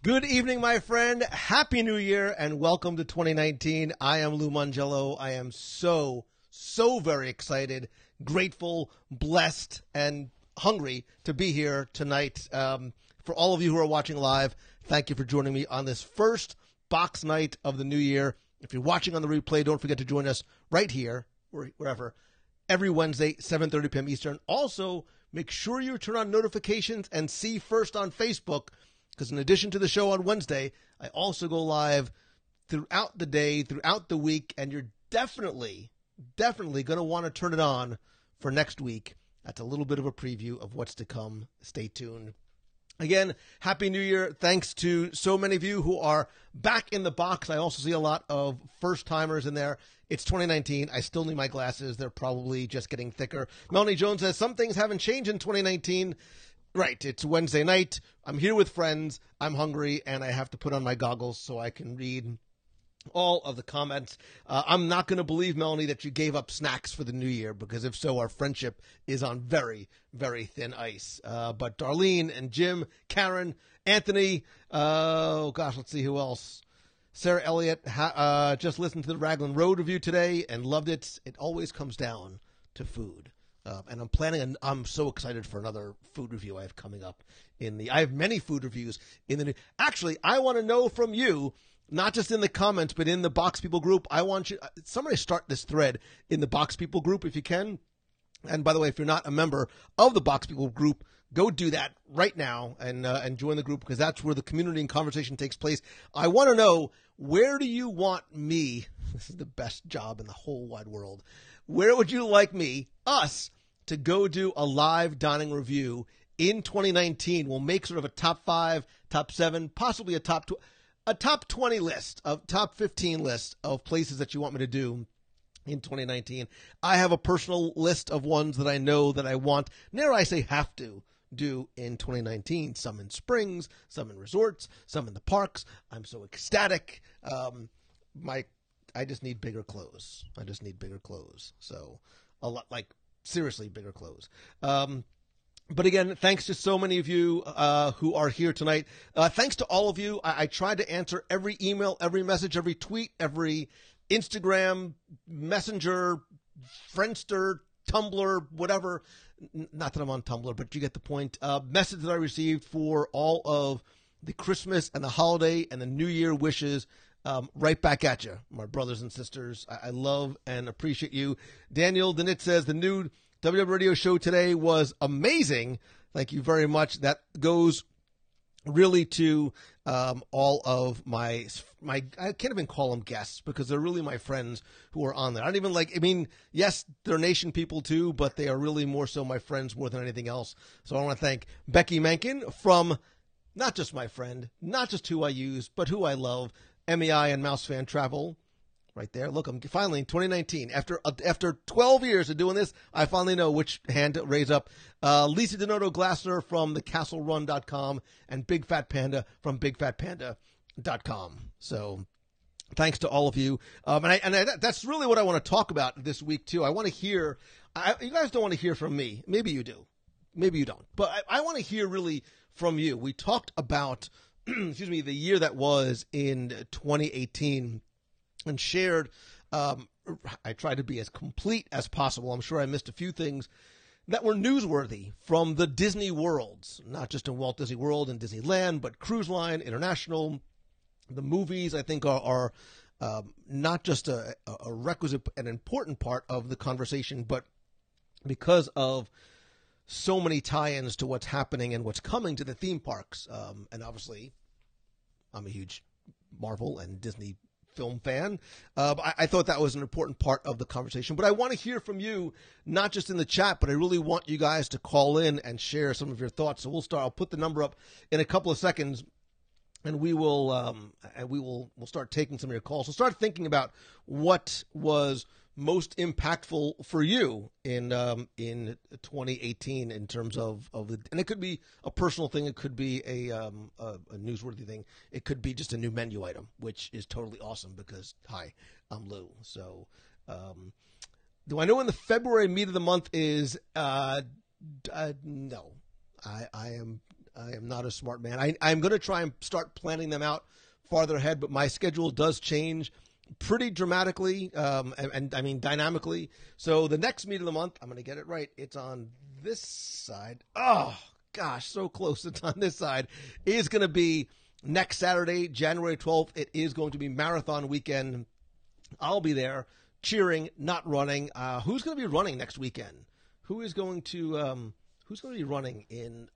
Good evening, my friend. Happy New Year and welcome to 2019. I am Lou Mongello. I am so very excited, grateful, blessed, and hungry to be here tonight. For all of you who are watching live, thank you for joining me on this first box night of the new year. If you're watching on the replay, don't forget to join us right here, or wherever, every Wednesday, 7:30 p.m. Eastern. Also, make sure you turn on notifications and see first on Facebook, because in addition to the show on Wednesday, I also go live throughout the day, throughout the week, and you're definitely going to want to turn it on for next week. That's a little bit of a preview of what's to come. Stay tuned. Again, Happy New Year. Thanks to so many of you who are back in the box. I also see a lot of first-timers in there. It's 2019. I still need my glasses. They're probably just getting thicker. Melanie Jones says, some things haven't changed in 2019. Right, it's Wednesday night. I'm here with friends. I'm hungry, and I have to put on my goggles so I can read all of the comments. I'm not going to believe, Melanie, that you gave up snacks for the new year, because if so, our friendship is on very, very thin ice. But Darlene and Jim, Karen, Anthony, let's see who else. Sarah Elliott just listened to the Raglan Road review today and loved it. It always comes down to food. And I'm so excited for another food review I have coming up I have many food reviews in the new. Actually, I want to know from you, not just in the comments, but in the Box People group. I want you, somebody start this thread in the Box People group if you can. And by the way, if you're not a member of the Box People group, go do that right now and join the group, because that's where the community and conversation takes place. I want to know, where do you want me? This is the best job in the whole wide world. Where would you like us, to go do a live dining review in 2019? We'll make sort of a top 5, top 7, possibly a top 20 list, of top 15 list of places that you want me to do in 2019. I have a personal list of ones that I know that I want, I say have to do in 2019. Some in springs, some in resorts, some in the parks. I'm so ecstatic. I just need bigger clothes. So a lot, seriously bigger clothes. But again, thanks to so many of you who are here tonight. Thanks to all of you. I tried to answer every email, every message, every tweet, every Instagram, Messenger, Friendster, Tumblr, whatever. Not that I'm on Tumblr, but you get the point. Message that I received for all of the Christmas and the holiday and the New Year wishes. Right back at you, my brothers and sisters. I love and appreciate you. Daniel Denit says, the new WDW Radio show today was amazing. Thank you very much. That goes really to all of my I can't even call them guests, because they're really my friends who are on there. I don't even yes, they're nation people too, but they are really more so my friends more than anything else. So I want to thank Becky Menken, from not just my friend, not just who I use, but who I love, MEI and Mouse Fan Travel, right there. Look, I'm finally in 2019. After 12 years of doing this, I finally know which hand to raise up. Lisa Donato Glassner from thecastlerun.com and Big Fat Panda from bigfatpanda.com. So thanks to all of you. That's really what I want to talk about this week, too. I want to hear, you guys don't want to hear from me. Maybe you do. Maybe you don't. But I want to hear really from you. We talked about the year that was in 2018, and shared, I tried to be as complete as possible. I'm sure I missed a few things that were newsworthy from the Disney worlds, not just in Walt Disney World and Disneyland, but Cruise Line, International. The movies, I think, are not just a requisite, an important part of the conversation, but because of so many tie-ins to what's happening and what's coming to the theme parks. And obviously, I'm a huge Marvel and Disney film fan. I thought that was an important part of the conversation. But I want to hear from you, not just in the chat, but I really want you guys to call in and share some of your thoughts. So we'll start. I'll put the number up in a couple of seconds, and we'll start taking some of your calls. So start thinking about what was most impactful for you in 2018 in terms of the, and it could be a personal thing, it could be a newsworthy thing, it could be just a new menu item, which is totally awesome because hi, I'm Lou. So do I know when the February meat of the month is? No, I am I am not a smart man. I'm going to try and start planning them out farther ahead, but my schedule does change pretty dramatically, and I mean dynamically. So the next meet of the month, I'm going to get it right. It's on this side. Oh, gosh, so close. It's on this side. It is going to be next Saturday, January 12th. It is going to be marathon weekend. I'll be there cheering, not running. Who's going to be running next weekend? Who's going to be running in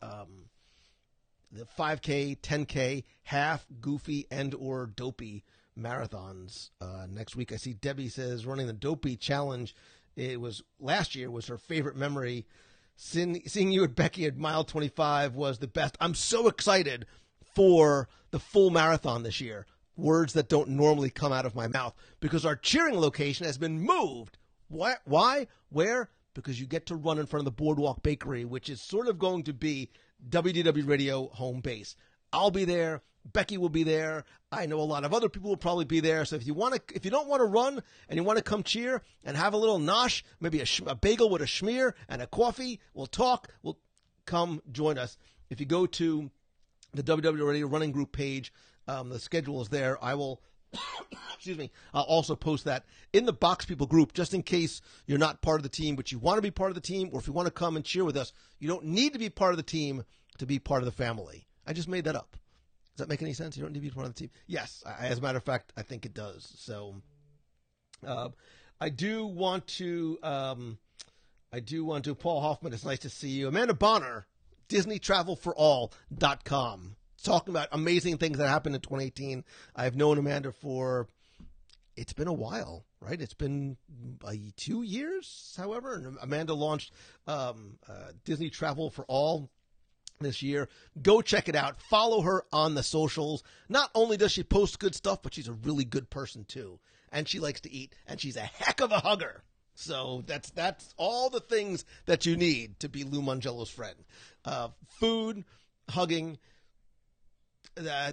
the 5K, 10K, half, goofy, and or dopey marathons next week? I see Debbie says running the dopey challenge. It was last year was her favorite memory. Seeing you at Becky at mile 25 was the best. I'm so excited for the full marathon this year. Words that don't normally come out of my mouth, because our cheering location has been moved. Why? Where? Because you get to run in front of the Boardwalk Bakery, which is sort of going to be WDW Radio home base. I'll be there. Becky will be there. I know a lot of other people will probably be there. So if you don't want to run and you want to come cheer and have a little nosh, maybe a bagel with a schmear and a coffee, we'll talk. We'll come join us. If you go to the WDW Radio running group page, the schedule is there. I will, excuse me, I'll also post that in the Box People group, just in case you're not part of the team, but you want to be part of the team, or if you want to come and cheer with us, you don't need to be part of the team to be part of the family. I just made that up. Does that make any sense? You don't need to be part of the team? Yes. As a matter of fact, I think it does. So, I do want to, Paul Hoffman, it's nice to see you. Amanda Bonner, DisneyTravelForAll.com. Talking about amazing things that happened in 2018. I've known Amanda for, it's been a while, right? It's been 2 years, however. And Amanda launched Disney Travel for All this year. Go check it out. Follow her on the socials. Not only does she post good stuff, but she's a really good person too. And she likes to eat, and she's a heck of a hugger. So that's all the things that you need to be Lou Mongello's friend. Food, hugging,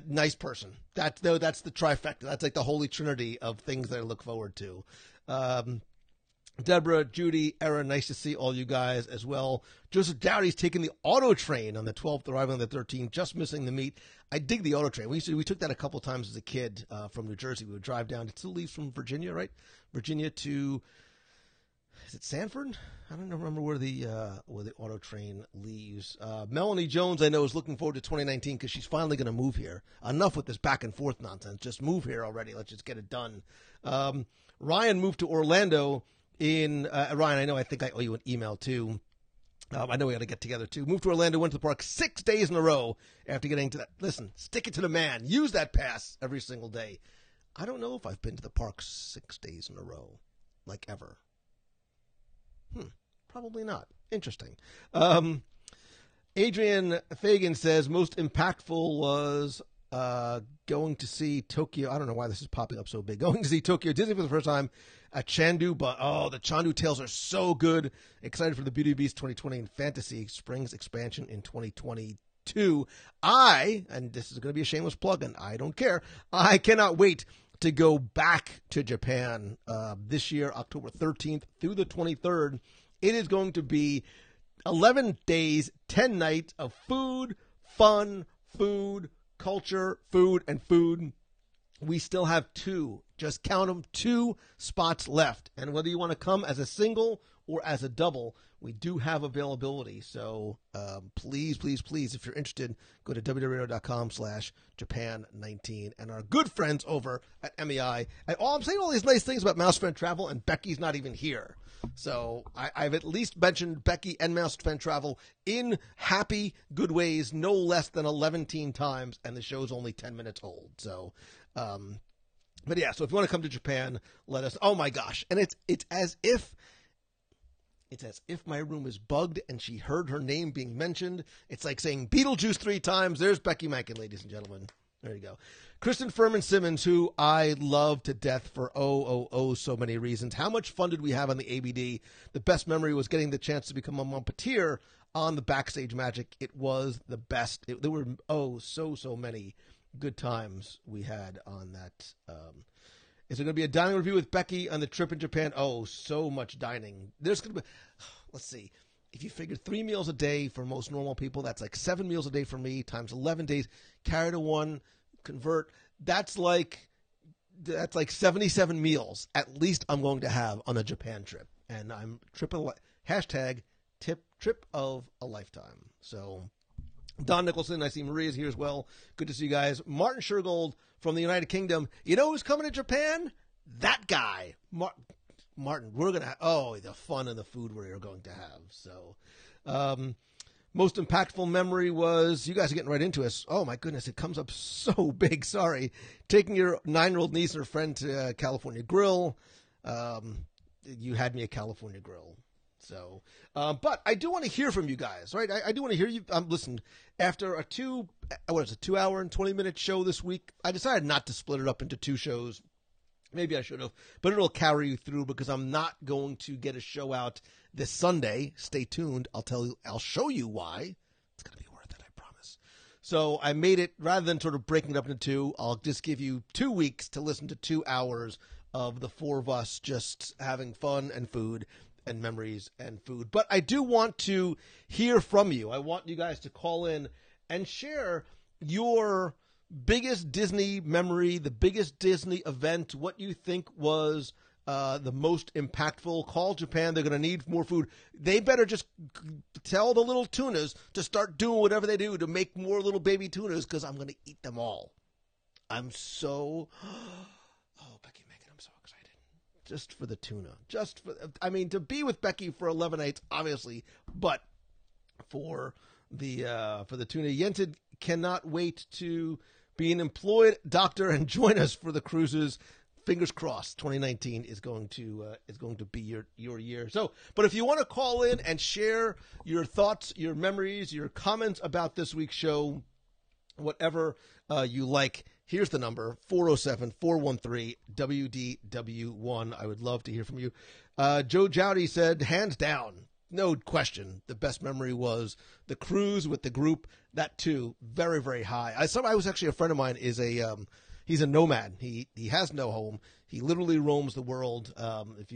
nice person. That's the trifecta. That's like the holy trinity of things that I look forward to. Deborah, Judy, Erin, nice to see all you guys as well. Joseph Dowdy's taking the auto train on the 12th, arriving on the 13th, just missing the meet. I dig the auto train. We took that a couple times as a kid from New Jersey. We would drive down. It still leaves from Virginia, right? Virginia to, is it Sanford? I don't remember where the auto train leaves. Melanie Jones, I know, is looking forward to 2019 because she's finally going to move here. Enough with this back and forth nonsense. Just move here already. Let's just get it done. Ryan moved to Orlando Ryan, I know, I think I owe you an email too. I know we got to get together too. Moved to Orlando, went to the park 6 days in a row after getting to that. Listen, stick it to the man. Use that pass every single day. I don't know if I've been to the park 6 days in a row, like ever. Probably not. Interesting. Adrian Fagan says most impactful was going to see Tokyo. I don't know why this is popping up so big. Going to see Tokyo Disney for the first time at Chandu, but the Chandu tales are so good. Excited for the Beauty and the Beast 2020 and Fantasy Springs expansion in 2022. And this is going to be a shameless plug, and I don't care. I cannot wait to go back to Japan this year, October 13th through the 23rd. It is going to be 11 days, 10 nights of food, fun, food, culture, food, and food. We still have just count them, 2 spots left. And whether you want to come as a single or as a double, we do have availability. So please, please, please, if you're interested, go to www.radio.com/Japan19. And our good friends over at MEI. I'm saying all these nice things about Mouse Fan Travel, and Becky's not even here. So I've at least mentioned Becky and Mouse Fan Travel in happy, good ways, no less than 11 times, and the show's only 10 minutes old. So, but yeah, so if you want to come to Japan, let us. Oh my gosh. And it's as if my room is bugged and she heard her name being mentioned. It's like saying Beetlejuice 3 times. There's Becky Mankin, ladies and gentlemen. There you go. Kristen Furman Simmons, who I love to death for so many reasons. How much fun did we have on the ABD? The best memory was getting the chance to become a Mumpeteer on the Backstage Magic. It was the best. There were so many good times we had on that. Is there going to be a dining review with Becky on the trip in Japan? Oh, so much dining. There's going to be, let's see. if you figure 3 meals a day for most normal people, that's like 7 meals a day for me times 11 days, carry to 1, convert. That's like 77 meals at least I'm going to have on a Japan trip. And I'm hashtag trip of a lifetime. So Don Nicholson, I see Maria's here as well. Good to see you guys. Martin Shergold from the United Kingdom. You know who's coming to Japan? That guy. Martin, we're going to the fun and the food we're going to have. So, most impactful memory was, you guys are getting right into us. Oh my goodness, it comes up so big. Sorry. Taking your 9-year-old niece and her friend to California Grill. You had me a California Grill. So, but I do want to hear from you guys, right? I do want to hear you. Listen, after a 2 hour and 20-minute show this week, I decided not to split it up into 2 shows. Maybe I should have, but it'll carry you through because I'm not going to get a show out this Sunday. Stay tuned. I'll show you why. It's going to be worth it, I promise. So I made it, rather than sort of breaking it up into 2, I'll just give you 2 weeks to listen to 2 hours of the 4 of us just having fun and food and memories and food. But I do want to hear from you. I want you guys to call in and share your biggest Disney memory, the biggest Disney event, what you think was the most impactful. Call Japan. They're going to need more food. They better just tell the little tunas to start doing whatever they do to make more little baby tunas, because I'm going to eat them all. I'm so... Oh, Becky, Megan, I'm so excited. Just for the tuna. To be with Becky for 11 nights, obviously, but for the tuna. Yented cannot wait to be an employed doctor and join us for the cruises. Fingers crossed, 2019 is going to be your year. So, but if you want to call in and share your thoughts, your memories, your comments about this week's show, whatever you like, here's the number, 407-413-WDW1. I would love to hear from you. Joe Jowdy said, hands down, no question, the best memory was the cruise with the group. That too, very, very high. I was actually, a friend of mine is he's a nomad. He has no home. He literally roams the world. If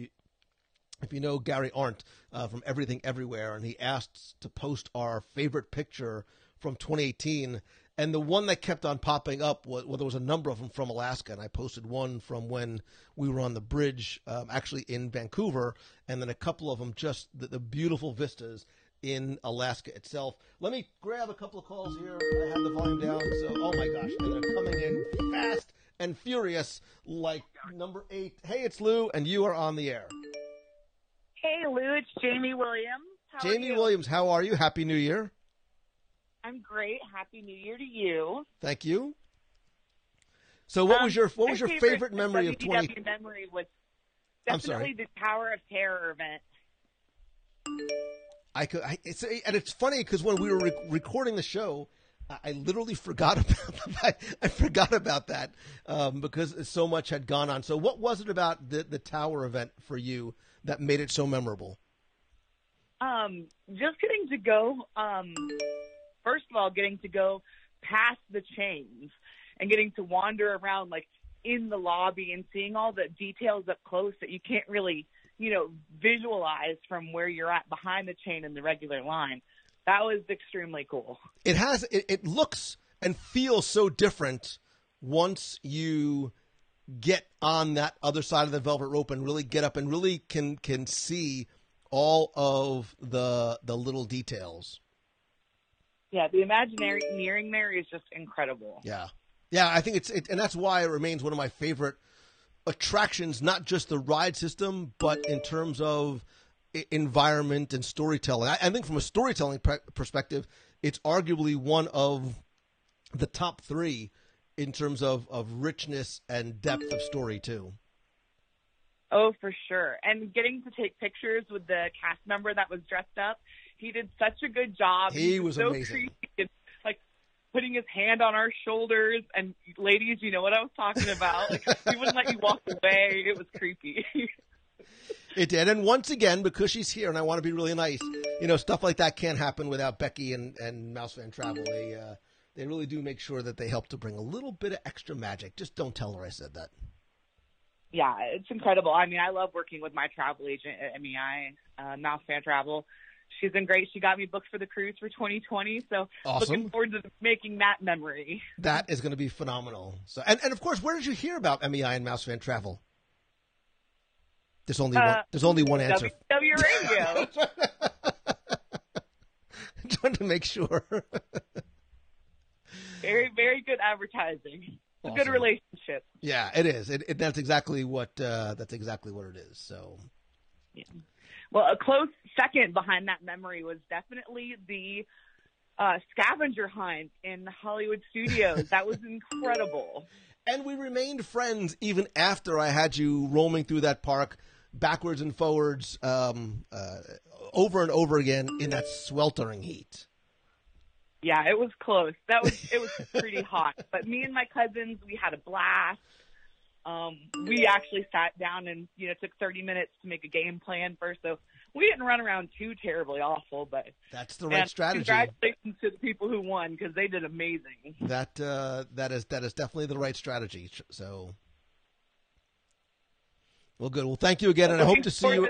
you know Gary Arndt from Everything Everywhere, and he asked to post our favorite picture from 2018, and the one that kept on popping up was, well, there was a number of them from Alaska, and I posted one from when we were on the bridge, actually in Vancouver, and then a couple of them just the beautiful vistas in Alaska itself. Let me grab a couple of calls here. I have the volume down, so, oh my gosh, they're coming in fast and furious, like number 8. Hey, it's Lou, and you are on the air. Hey, Lou, it's Jamie Williams. Jamie Williams, how are you? Happy New Year. I'm great. Happy New Year to you. Thank you. So what was your favorite memory of 20? WDW memory was definitely the Tower of Terror event. It's funny because when we were recording the show, I literally forgot about that because so much had gone on. So what was it about the Tower event for you that made it so memorable? Just getting to go, first of all, getting to go past the chains and getting to wander around like in the lobby and seeing all the details up close that you can't really, visualize from where you're at behind the chain in the regular line. That was extremely cool. It looks and feels so different once you get on that other side of the velvet rope and really get up and really can see all of the little details. Yeah, the Imagineering there is just incredible. Yeah, I think and that's why it remains one of my favorite attractions, not just the ride system, but in terms of environment and storytelling. I think from a storytelling perspective, it's arguably one of the top 3 in terms of richness and depth of story too. Oh, for sure. And getting to take pictures with the cast member that was dressed up, he did such a good job. He was so amazing. Creepy, like putting his hand on our shoulders. And ladies, you know what I was talking about. Like, he wouldn't let you walk away. It was creepy. It did. And once again, because she's here and I want to be really nice, stuff like that can't happen without Becky and Mouse Fan Travel. They really do make sure that they help to bring a little bit of extra magic. Just don't tell her I said that. Yeah, it's incredible. I mean, I love working with my travel agent at MEI, Mouse Fan Travel. She's been great. She got me booked for the cruise for 2020, so awesome. Looking forward to making that memory. That is going to be phenomenal. So, and of course, where did you hear about MEI and Mouse Fan Travel? There's only one. There's only one answer. WDW Radio. Trying to make sure. Very, very good advertising. Awesome. A good relationship. Yeah, it is. That's exactly what it is. So, yeah. Well, a close second behind that memory was definitely the scavenger hunt in the Hollywood studios. That was incredible. And we remained friends even after I had you roaming through that park backwards and forwards over and over again in that sweltering heat. Yeah, it was close. It was pretty hot. But me and my cousins, we had a blast. We actually sat down and, took 30 minutes to make a game plan first. So we didn't run around too terribly awful, but that's the right strategy. Congratulations to the people who won because they did amazing. That is definitely the right strategy. So, well, good. Well, thank you again, and I hope to see you.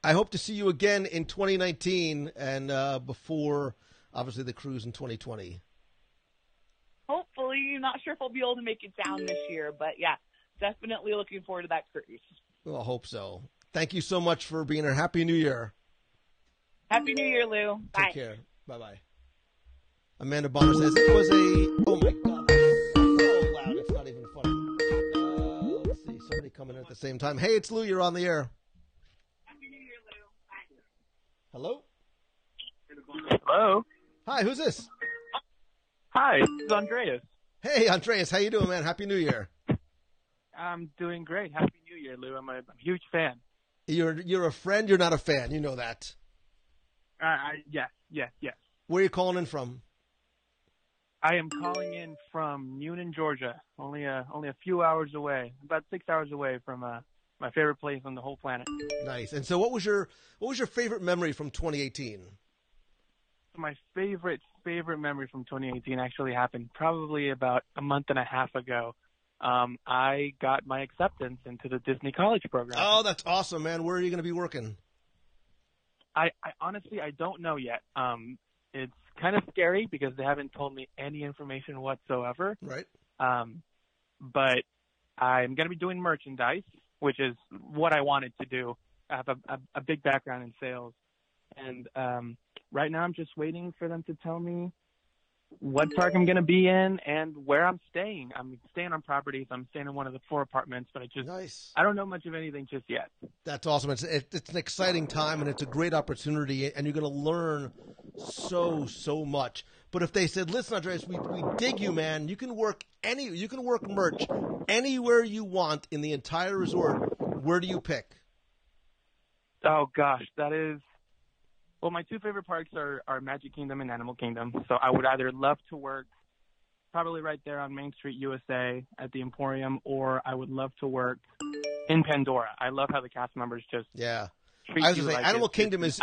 I hope to see you again in 2019 and before, obviously, the cruise in 2020. Hopefully, not sure if I'll be able to make it down this year, but yeah. Definitely looking forward to that cruise. Well, I hope so. Thank you so much for being here. Happy New Year. Happy New Year, Lou. Bye. Take care. Bye-bye. Amanda Bonner says, it was oh my God, that's so loud. It's not even funny. Let's see, somebody coming in at the same time. Hey, it's Lou. You're on the air. Happy New Year, Lou. Bye. Hello? Hello. Hi, who's this? Hi, this is Andreas. Hey, Andreas. How you doing, man? Happy New Year. I'm doing great. Happy New Year, Lou. I'm a huge fan. You're a friend. You're not a fan. You know that. Yes. Where are you calling in from? I am calling in from Newnan, Georgia. Only a few hours away, about 6 hours away from my favorite place on the whole planet. Nice. And so, what was your favorite memory from 2018? My favorite memory from 2018 actually happened probably about a month and a half ago. I got my acceptance into the Disney College program. Oh, that's awesome, man. Where are you going to be working? I honestly, I don't know yet. It's kind of scary because they haven't told me any information whatsoever. Right. But I'm going to be doing merchandise, which is what I wanted to do. I have a big background in sales. And right now I'm just waiting for them to tell me what park I'm going to be in and where I'm staying. I'm staying on properties. I'm staying in one of the 4 apartments, but nice. I don't know much of anything just yet. That's awesome. It's an exciting time, and it's a great opportunity, and you're going to learn so much. But if they said, listen, Andreas, we dig you, man. You can work merch anywhere you want in the entire resort. Where do you pick? Oh, gosh, that is... Well, my 2 favorite parks are Magic Kingdom and Animal Kingdom. So I would either love to work probably right there on Main Street, USA at the Emporium, or I would love to work in Pandora. I love how the cast members just treat I was you going to say, like Animal Kingdom is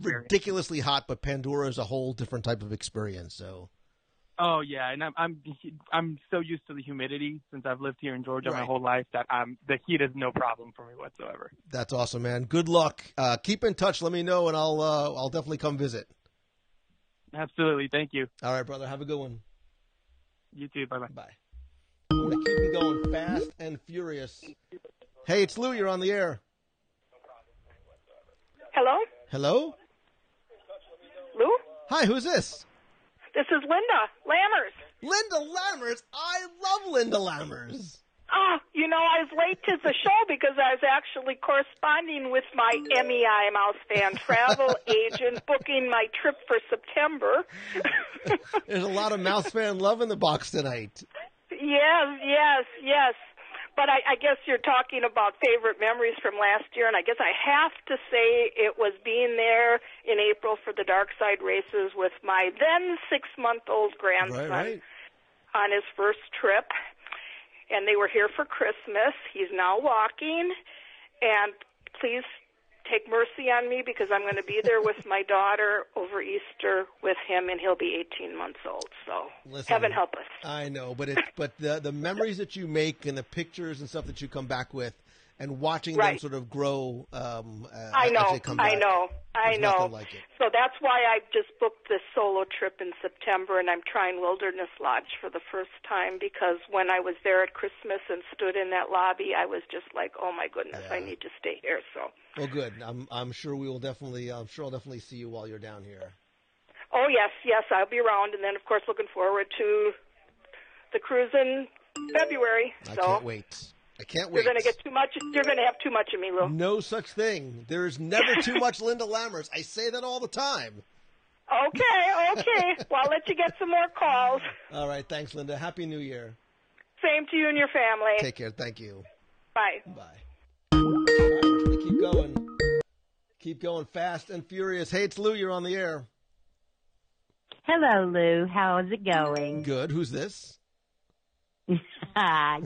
ridiculously hot, but Pandora is a whole different type of experience. So. Oh yeah, and I'm so used to the humidity since I've lived here in Georgia my whole life that the heat is no problem for me whatsoever. That's awesome, man. Good luck. Keep in touch. Let me know, and I'll definitely come visit. Absolutely. Thank you. All right, brother. Have a good one. You too. Bye-bye. Bye. I'm gonna keep them going fast and furious. Hey, it's Lou. You're on the air. Hello? Hello? Lou? Hi, who's this? This is Linda Lammers. Linda Lammers? I love Linda Lammers. Oh, I was late to the show because I was actually corresponding with my MEI Mouse Fan travel agent booking my trip for September. There's a lot of Mouse Fan love in the box tonight. Yes. But I guess you're talking about favorite memories from last year, and I guess I have to say it was being there in April for the Dark Side races with my then 6-month-old grandson on his first trip. And they were here for Christmas. He's now walking, and please take mercy on me because I'm going to be there with my daughter over Easter with him, and he'll be 18 months old. So heaven help us. I know, but the memories that you make and the pictures and stuff that you come back with, and watching Right. them sort of grow. I as know, they come back. I know. There's nothing like it. So that's why I just booked this solo trip in September, and I'm trying Wilderness Lodge for the first time, because when I was there at Christmas and stood in that lobby, I was just like, oh my goodness, I need to stay here. So. Well, good. I'm sure we will definitely. I'm sure I'll definitely see you while you're down here. Oh yes, I'll be around, and then of course looking forward to the cruise in February. I So can't wait. I can't wait. You're going to get too much. You're going to have too much of me, Lou. No such thing. There is never too much Linda Lammers. I say that all the time. Okay. Well, I'll let you get some more calls. All right. Thanks, Linda. Happy New Year. Same to you and your family. Take care. Thank you. Bye. Bye. All right, we're going to keep going. Keep going fast and furious. Hey, it's Lou. You're on the air. Hello, Lou. How's it going? Good. Who's this?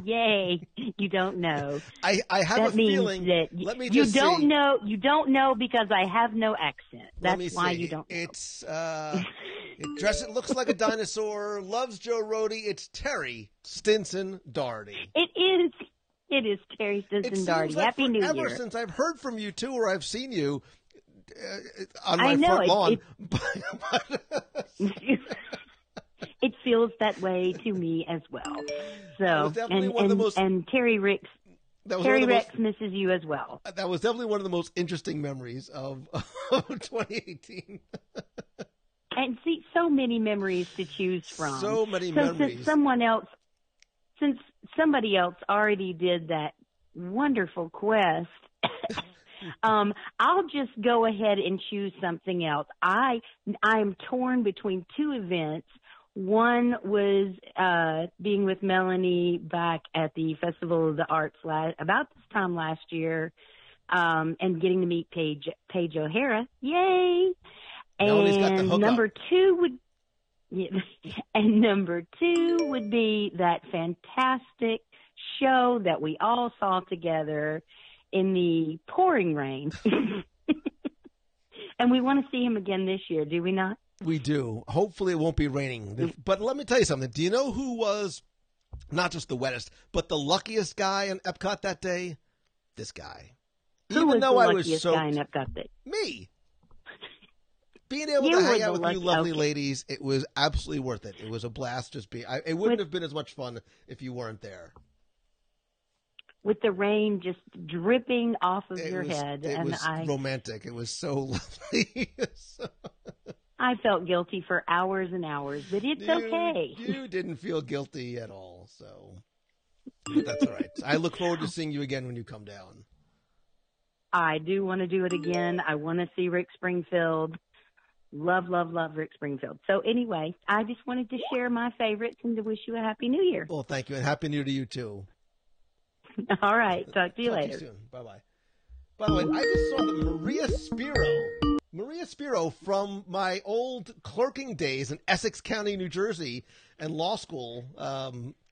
Yay! You don't know. I have that a means feeling. that let me you just don't see. know. You don't know because I have no accent. Let me That's why see. you don't know. It's it looks like a dinosaur. Loves Joe Rody. It's Terry Stinson Doherty. It is. It is Terry It Stinson seems Doherty. like Happy New forever Year. since I've heard from you too, or I've seen you on my I know, front lawn. It feels that way to me as well. So, and Terry Ricks. Terry Rex misses you as well. That was definitely one of the most interesting memories of 2018. And see, so many memories to choose from. So many memories. Since somebody else already did that wonderful quest, I'll just go ahead and choose something else. I'm torn between two events. One was being with Melanie back at the Festival of the Arts about this time last year, and getting to meet Paige O'Hara. Yay! Melanie's got the hookup. Number two would be that fantastic show that we all saw together in the pouring rain. And we want to see him again this year, do we not? We do. Hopefully it won't be raining. But let me tell you something. Do you know who was not just the wettest, but the luckiest guy in Epcot that day? This guy. Who was the luckiest guy in Epcot that day? Me. Being able to hang out with you lovely ladies, it was absolutely worth it. It was a blast. It wouldn't have been as much fun if you weren't there. With the rain just dripping off of your head. It was romantic. It was so lovely. I felt guilty for hours and hours, but it's okay. You didn't feel guilty at all, so that's all right. I look forward to seeing you again when you come down. I do want to do it again. I want to see Rick Springfield. Love, love, love Rick Springfield. So anyway, I just wanted to share my favorites and to wish you a Happy New Year. Well, thank you, and Happy New Year to you, too. All right. Talk to you later. Talk to you soon. Bye-bye. By the way, I just saw that Maria Spiro from my old clerking days in Essex County, New Jersey, and law school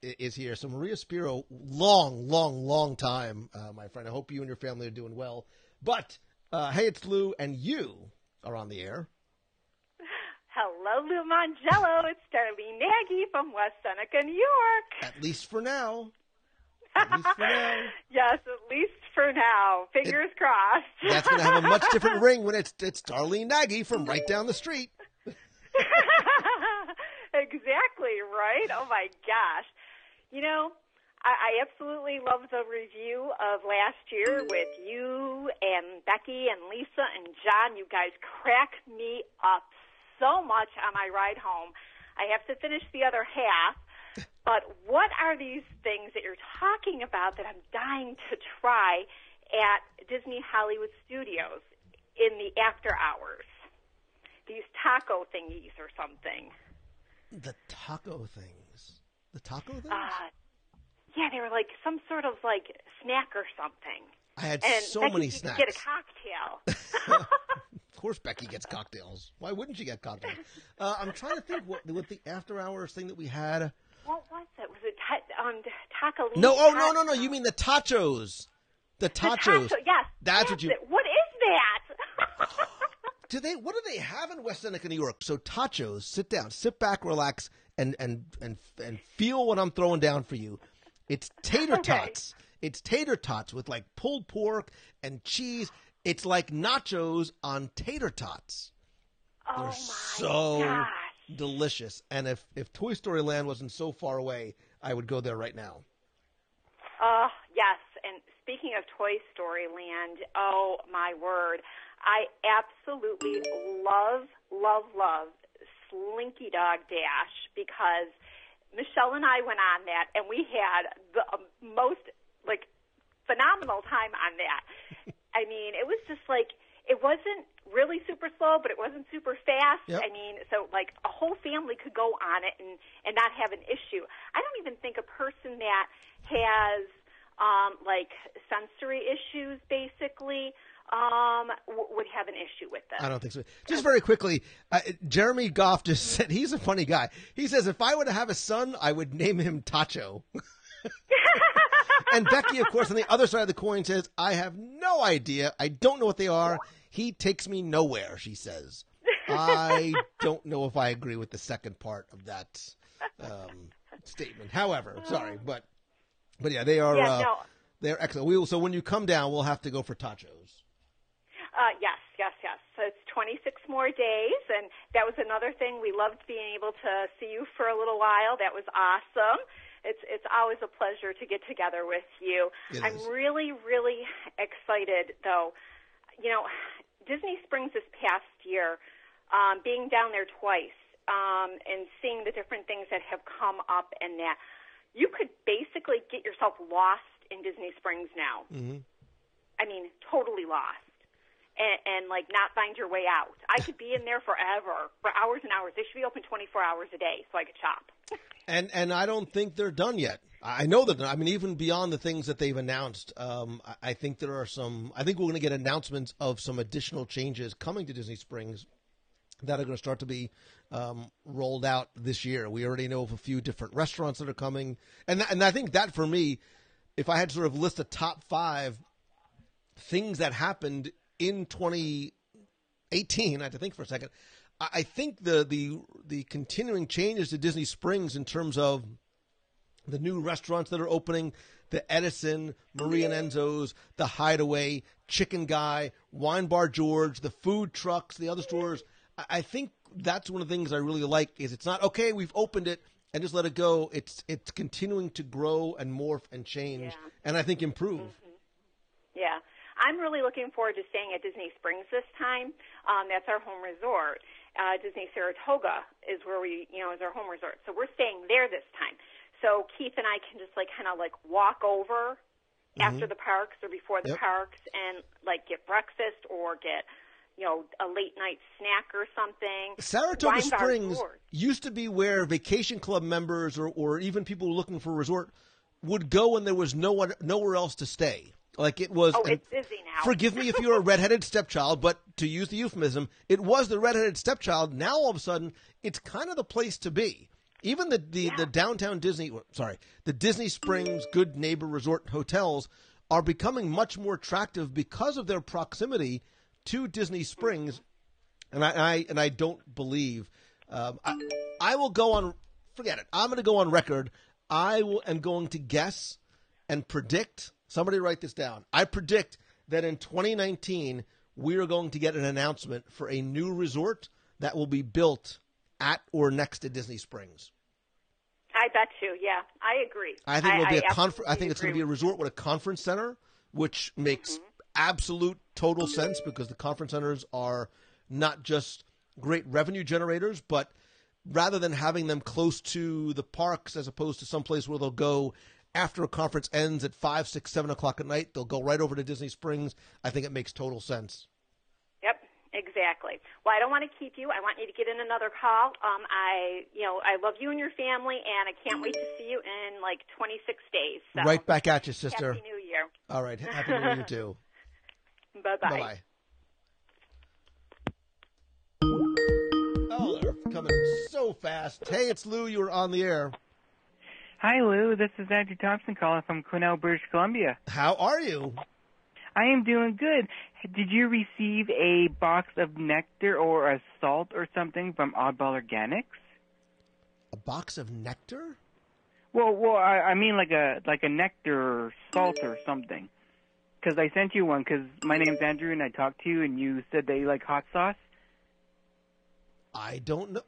is here. So Maria Spiro, long time, my friend. I hope you and your family are doing well. But, hey, it's Lou, and you are on the air. Hello, Lou Mongello. It's Darlene Nagy from West Seneca, New York. At least for now. Yes, at least for now. Fingers crossed. That's going to have a much different ring when it's Darlene Nagy from right down the street. Exactly, right? Oh, my gosh. You know, I absolutely love the review of last year with you and Becky and Lisa and John. You guys crack me up so much on my ride home. I have to finish the other half. But what are these things that you're talking about that I'm dying to try at Disney Hollywood Studios in the after hours? These taco thingies or something. The taco things? The taco things? Yeah, they were like some sort of like snack or something. I had so Becky, many you snacks. Could get a cocktail. Of course Becky gets cocktails. Why wouldn't she get cocktails? I'm trying to think what the after hours thing that we had. What was it? Was it taco? No. You mean the tachos? The tachos. Yes. That's what you. What is that? What do they have in West Seneca, New York? So tachos. Sit down, sit back, relax, and feel what I'm throwing down for you. It's tater tots. It's tater tots with like pulled pork and cheese. It's like nachos on tater tots. Oh, They're my so gosh. delicious. And if Toy Story Land wasn't so far away, I would go there right now. Yes. And speaking of Toy Story Land, oh, my word. I absolutely love Slinky Dog Dash because Michelle and I went on that, and we had the most, like, phenomenal time on that. I mean, it was just like, it wasn't really super slow, but it wasn't super fast. Yep. I mean, so, like, a whole family could go on it and not have an issue. I don't even think a person that has, like, sensory issues, basically, would have an issue with this. I don't think so. Just very quickly, Jeremy Goff just said, he's a funny guy. He says, if I were to have a son, I would name him Tacho. And Becky, of course, on the other side of the coin says, I have no idea. I don't know what they are. He takes me nowhere, she says. I don't know if I agree with the second part of that statement. However, sorry, but yeah, they are they're excellent. So when you come down, we'll have to go for tachos. Yes. So it's 26 more days, and that was another thing. We loved being able to see you for a little while. That was awesome. It's always a pleasure to get together with you. I'm really, really excited, though. You know, Disney Springs this past year, being down there twice and seeing the different things that have come up and that, you could basically get yourself lost in Disney Springs now. Mm-hmm. I mean, totally lost. And like not find your way out. I could be in there forever, for hours and hours. They should be open 24 hours a day so I could shop. And I don't think they're done yet. I know that. I mean, even beyond the things that they've announced, I think there are some. I think we're going to get announcements of some additional changes coming to Disney Springs that are going to start to be rolled out this year. We already know of a few different restaurants that are coming, and I think that for me, if I had to sort of list a top 5 things that happened in 2018, I had to think for a second. I think the continuing changes to Disney Springs in terms of the new restaurants that are opening, the Edison, Marie and Enzo's, the Hideaway, Chicken Guy, Wine Bar George, the food trucks, the other stores. I think that's one of the things I really like is it's not, okay, we've opened it and just let it go. It's continuing to grow and morph and change and I think improve. Mm-hmm. Yeah. I'm really looking forward to staying at Disney Springs this time. That's our home resort. Disney Saratoga is where is our home resort. So we're staying there this time. So Keith and I can just kind of walk over after the parks or before the parks and get breakfast or get, a late night snack or something. Saratoga Springs used to be where vacation club members or even people looking for a resort would go when there was nowhere else to stay. Like it was. Oh, it's busy now. Forgive me if you're a redheaded stepchild, but to use the euphemism, it was the redheaded stepchild. Now all of a sudden, it's kind of the place to be. Even the downtown the Disney Springs Good Neighbor Resort hotels are becoming much more attractive because of their proximity to Disney Springs. And I don't believe I will go on. Forget it. I'm going to go on record. am going to guess and predict. Somebody write this down. I predict that in 2019, we are going to get an announcement for a new resort that will be built at or next to Disney Springs. I bet you. Yeah, I agree. I think it'll be a conference. I think it's going to be a resort with a conference center, which makes absolute total sense because the conference centers are not just great revenue generators, but rather than having them close to the parks as opposed to someplace where they'll go after a conference ends at 5, 6, 7 o'clock at night, they'll go right over to Disney Springs. I think it makes total sense. Yep, exactly. Well, I don't want to keep you. I want you to get in another call. I love you and your family, and I can't wait to see you in like 26 days. So. Right back at you, sister. Happy New Year. All right, Happy New Year too. Bye-bye. Bye-bye. Oh, they're coming so fast. Hey, it's Lou. You're on the air. Hi, Lou. This is Andrew Thompson calling from Cornell, British Columbia. How are you? I am doing good. Did you receive a box of nectar or a salt or something from Oddball Organics? A box of nectar? Well, I mean like a nectar or salt or something. Because I sent you one because my name's Andrew and I talked to you and you said that you like hot sauce. I don't know.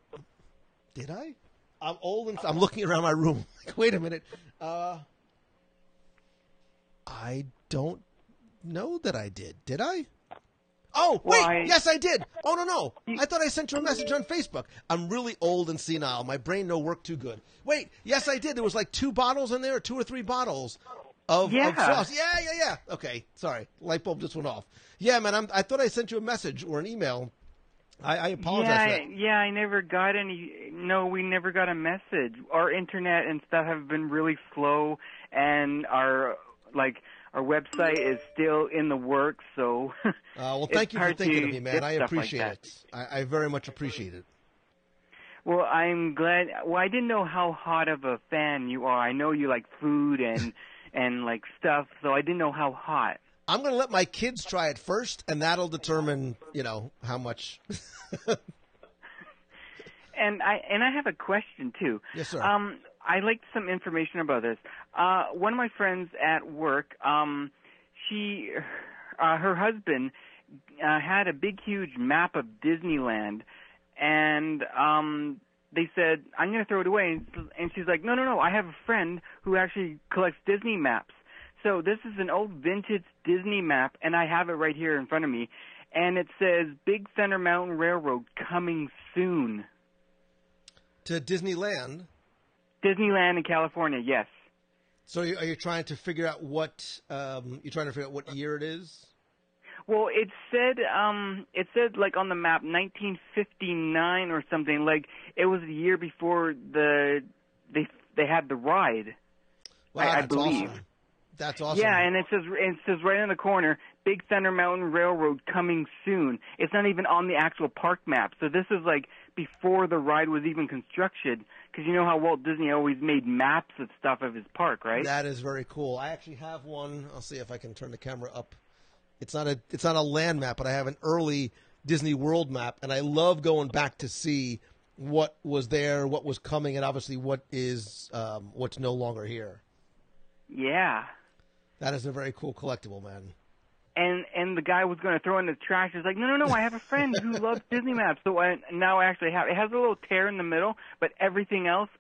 Did I? I'm old and I'm looking around my room. Like, wait a minute. I don't know that I did. Did I? Oh, wait. Yes, I did. Oh, no. I thought I sent you a message on Facebook. I'm really old and senile. My brain don't work too good. Wait. Yes, I did. There was like 2 bottles in there, 2 or 3 bottles of sauce. Yeah. Okay. Sorry. Light bulb just went off. Yeah, man. I thought I sent you a message or an email. I apologize for that. Yeah, I never got any. No, we never got a message. Our internet and stuff have been really slow, and our website is still in the works. So, well, thank you for thinking of me, man. I appreciate it. I very much appreciate it. Well, I'm glad. Well, I didn't know how hot of a fan you are. I know you like food and like stuff, so I didn't know how hot. I'm going to let my kids try it first, and that'll determine, how much. And I have a question too. Yes, sir. I like some information about this. One of my friends at work, her husband had a big, huge map of Disneyland, and they said, "I'm going to throw it away." And she's like, "No, I have a friend who actually collects Disney maps." So this is an old vintage Disney map, and I have it right here in front of me, and it says Big Thunder Mountain Railroad coming soon. To Disneyland? Disneyland in California, yes. So are you trying to figure out what year it is? Well, it said like on the map 1959 or something. Like it was the year before they had the ride. Wow, I believe. Awesome. That's awesome. Yeah, and it says right in the corner, Big Thunder Mountain Railroad coming soon. It's not even on the actual park map. So this is like before the ride was even constructed, because you know how Walt Disney always made maps of stuff of his park, right? That is very cool. I actually have one. I'll see if I can turn the camera up. It's not a land map, but I have an early Disney World map, and I love going back to see what was there, what was coming, and obviously what is what's no longer here. Yeah. That is a very cool collectible, man. And the guy was going to throw in the trash. He's like, no, I have a friend who loves Disney maps. So now I actually have. It has a little tear in the middle, but everything else,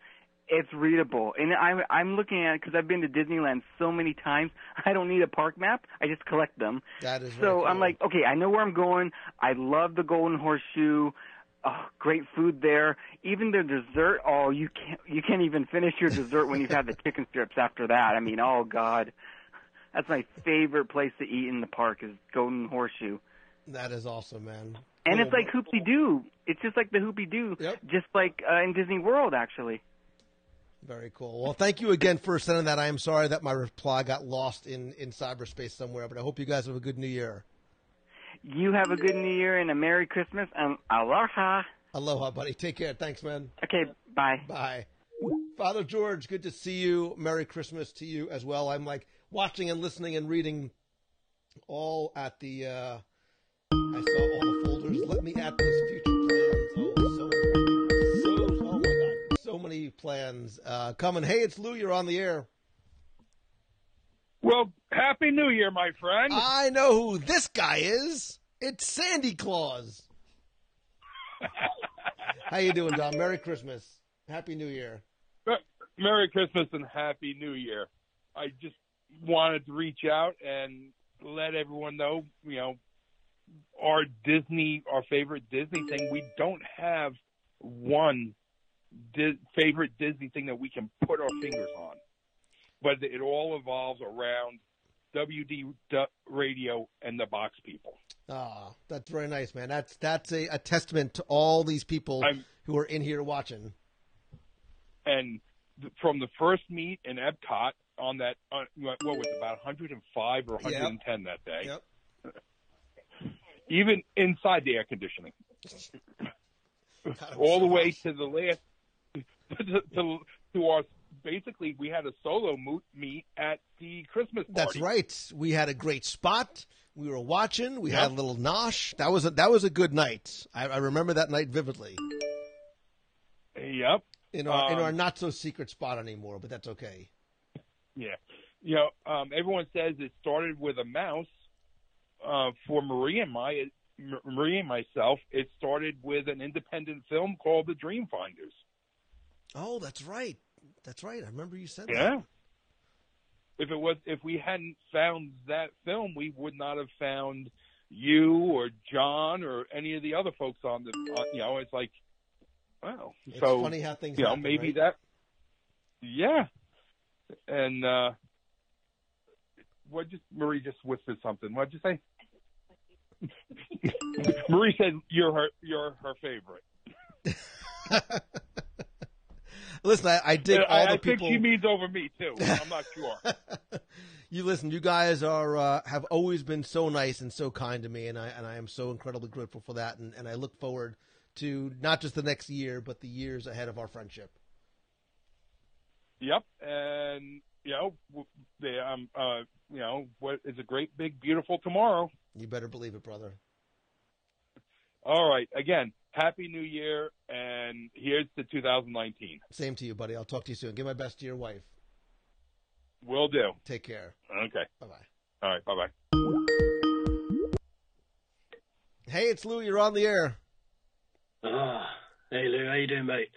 it's readable. And I'm looking at it because I've been to Disneyland so many times. I don't need a park map. I just collect them. That is very so cool. I'm like, okay, I know where I'm going. I love the Golden Horseshoe. Oh, great food there. Even the dessert. Oh, you can't even finish your dessert when you've had the chicken strips after that. I mean, oh God. That's my favorite place to eat in the park is Golden Horseshoe. That is awesome, man. And it's like Hoopty-Doo. It's just like the Hoopty-Doo, just like in Disney World, actually. Very cool. Well, thank you again for sending that. I am sorry that my reply got lost in cyberspace somewhere, but I hope you guys have a good New Year. You have a good New Year and a Merry Christmas and aloha. Aloha, buddy. Take care. Thanks, man. Okay, bye. Bye. Father George, good to see you. Merry Christmas to you as well. I'm like watching and listening and reading all at the, I saw all the folders. Let me add those future plans. Oh my God. So many plans coming. Hey, it's Lou. You're on the air. Well, Happy New Year, my friend. I know who this guy is. It's Sandy Claus. How you doing, Don? Merry Christmas. Happy New Year. Merry Christmas and Happy New Year. I just wanted to reach out and let everyone know, our favorite Disney thing. We don't have one favorite Disney thing that we can put our fingers on, but it all evolves around WDW Radio and the Box People. Ah, that's very nice, man. That's a testament to all these people who are in here watching. And from the first meet in Epcot on that, what was it, about 105 or 110 that day? Yep. Even inside the air conditioning. All the way to the last, to our, basically we had a solo meet at the Christmas party. That's right. We had a great spot. We were watching. We had a little nosh. That was a good night. I remember that night vividly. Yep. in our not so secret spot anymore, but that's okay. Yeah. Everyone says it started with a mouse. For Marie and myself, it started with an independent film called The Dream Finders. Oh, that's right. That's right. I remember you said yeah. that. If we hadn't found that film, we would not have found you or John or any of the other folks on the. It's like, wow. It's so funny how things happen, maybe right? that. Yeah, and Marie just whispered something. What'd you say? Marie said you're her favorite. Listen, I dig all the people. I think she means over me too. I'm not sure. You guys are have always been so nice and so kind to me, and I am so incredibly grateful for that. And I look forward to not just the next year, but the years ahead of our friendship. Yep, and what is a great, big, beautiful tomorrow. You better believe it, brother. All right. Again, Happy New Year, and here's to 2019. Same to you, buddy. I'll talk to you soon. Give my best to your wife. Will do. Take care. Okay. Bye-bye. All right. Bye-bye. Hey, it's Lou. You're on the air. Hey, Lou. How you doing, mate?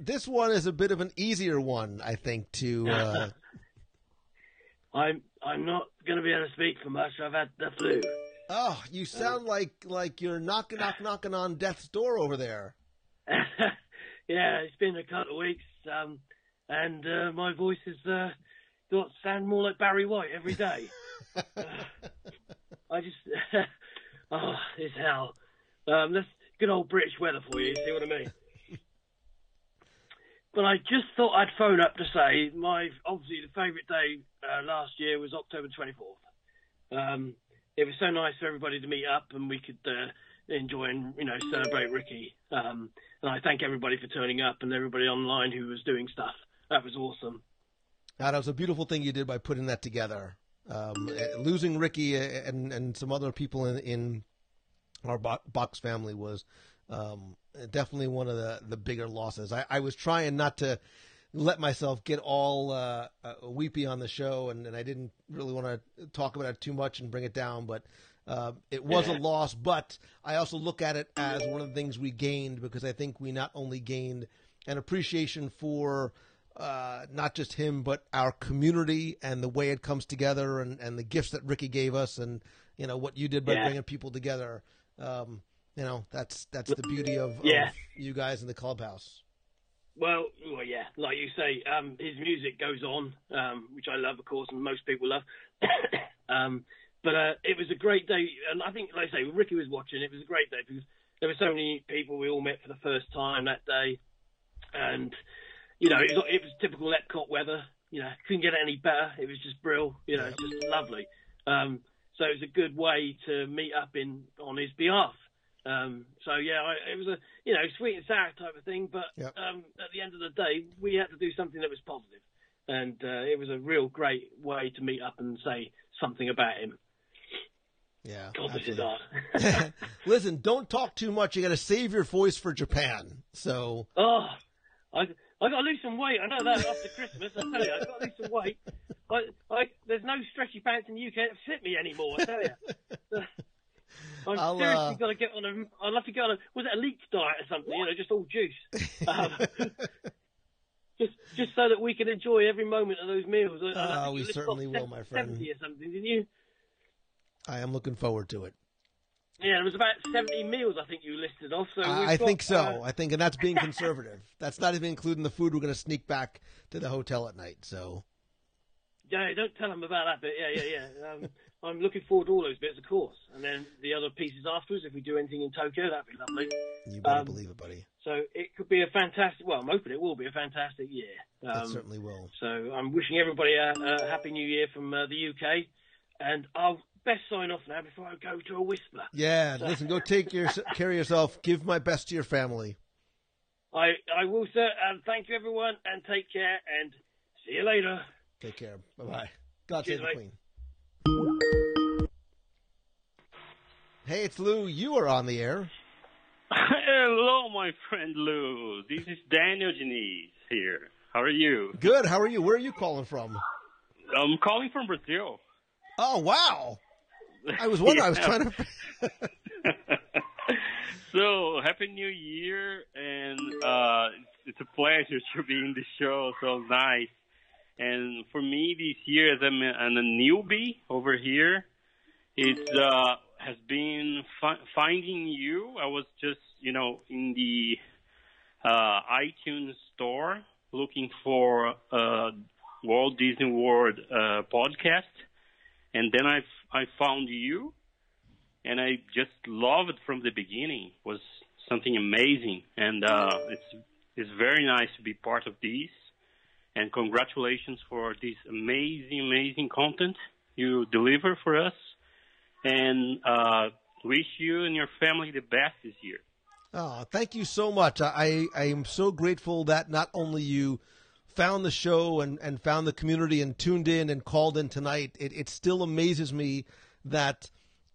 This one is a bit of an easier one, I think, to... I'm not going to be able to speak for much. I've had the flu. Oh, you sound like you're knocking on death's door over there. Yeah, it's been a couple of weeks, and my voice has got sound more like Barry White every day. I just it's hell. That's good old British weather for you. See what I mean? But I just thought I'd phone up to say obviously the favourite day last year was October 24th. It was so nice for everybody to meet up and we could enjoy and celebrate Ricky. And I thank everybody for turning up and everybody online who was doing stuff. That was awesome. That was a beautiful thing you did by putting that together. Losing Ricky and some other people in our Box family was definitely one of the bigger losses. I was trying not to let myself get all weepy on the show, and I didn't really want to talk about it too much and bring it down, but it was a loss. But I also look at it as one of the things we gained, because I think we not only gained an appreciation for not just him, but our community and the way it comes together, and the gifts that Ricky gave us, and what you did by bringing people together. That's the beauty of you guys in the clubhouse. Well, yeah, like you say, his music goes on, which I love, of course, and most people love. But it was a great day, and I think, like I say, Ricky was watching. It was a great day because there were so many people we all met for the first time that day, and it was typical Epcot weather. Couldn't get any better. It was just brilliant. It's just lovely. So it was a good way to meet up on his behalf. It was a sweet and sour type of thing, but at the end of the day, we had to do something that was positive, and it was a real great way to meet up and say something about him. Yeah, God, this is hard. Listen, don't talk too much. You got to save your voice for Japan. So, I got to lose some weight. I know that after Christmas. I tell you, I got to lose some weight. There's no stretchy pants in the UK that fit me anymore. I tell you. I've seriously got to get on I'll have to get on was it a leek diet or something? Just all juice. Just so that we can enjoy every moment of those meals. We certainly will, my friend. 70 or something, didn't you? I am looking forward to it. Yeah, it was about 70 meals I think you listed off. So I think so. And that's being conservative. That's not even including the food we're going to sneak back to the hotel at night. So. Yeah, don't tell them about that bit. Yeah. I'm looking forward to all those bits, of course. And then the other pieces afterwards, if we do anything in Tokyo, that'd be lovely. You better believe it, buddy. So it could be a fantastic, I'm hoping it will be a fantastic year. It certainly will. So I'm wishing everybody a Happy New Year from the UK. And I'll best sign off now before I go to a whisper. Yeah, listen, go take care of yourself. Give my best to your family. I will, sir. Thank you, everyone, and take care, and see you later. Take care. Bye-bye. God save the Queen. Hey, it's Lou. You are on the air. Hello, my friend Lou. This is Daniel Diniz here. How are you? Good. How are you? Where are you calling from? I'm calling from Brazil. Oh, wow. I was wondering. Yeah. I was trying to... So, Happy New Year, and it's a pleasure to be in the show. So nice. And for me this year, as I'm a newbie over here, it has been finding you. I was just, in the iTunes store looking for Walt Disney World podcast, and then I found you, and I just loved it from the beginning. It was something amazing, and it's very nice to be part of this. And congratulations for this amazing content you deliver for us. And wish you and your family the best this year. Oh, thank you so much. I am so grateful that not only you found the show and found the community and tuned in and called in tonight. It still amazes me that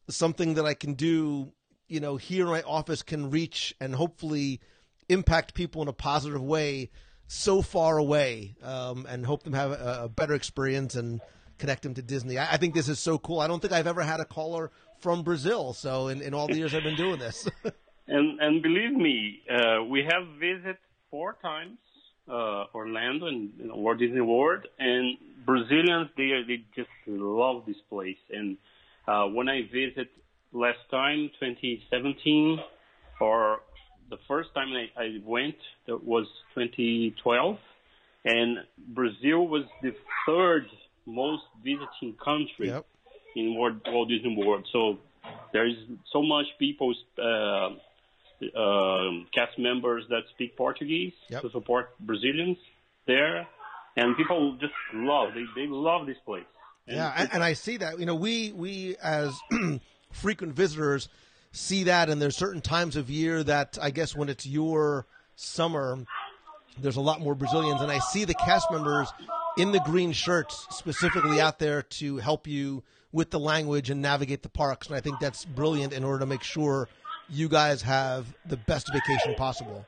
something that I can do, here in my office can reach and hopefully impact people in a positive way so far away, and hope them have a better experience and connect them to Disney. I think this is so cool. I don't think I've ever had a caller from Brazil, so in all the years I've been doing this. and believe me, we have visited 4 times Orlando and Walt Disney World, and Brazilians, they just love this place. And when I visited last time, 2017, or the first time I went, that was 2012, and Brazil was the 3rd most visiting country in Walt Disney World. So there is so much people, cast members that speak Portuguese to support Brazilians there, and people just they love this place. And I see that. We as frequent visitors see that, and there's certain times of year that I guess when it's your summer, there's a lot more Brazilians, and I see the cast members in the green shirts specifically out there to help you with the language and navigate the parks, and I think that's brilliant in order to make sure you guys have the best vacation possible.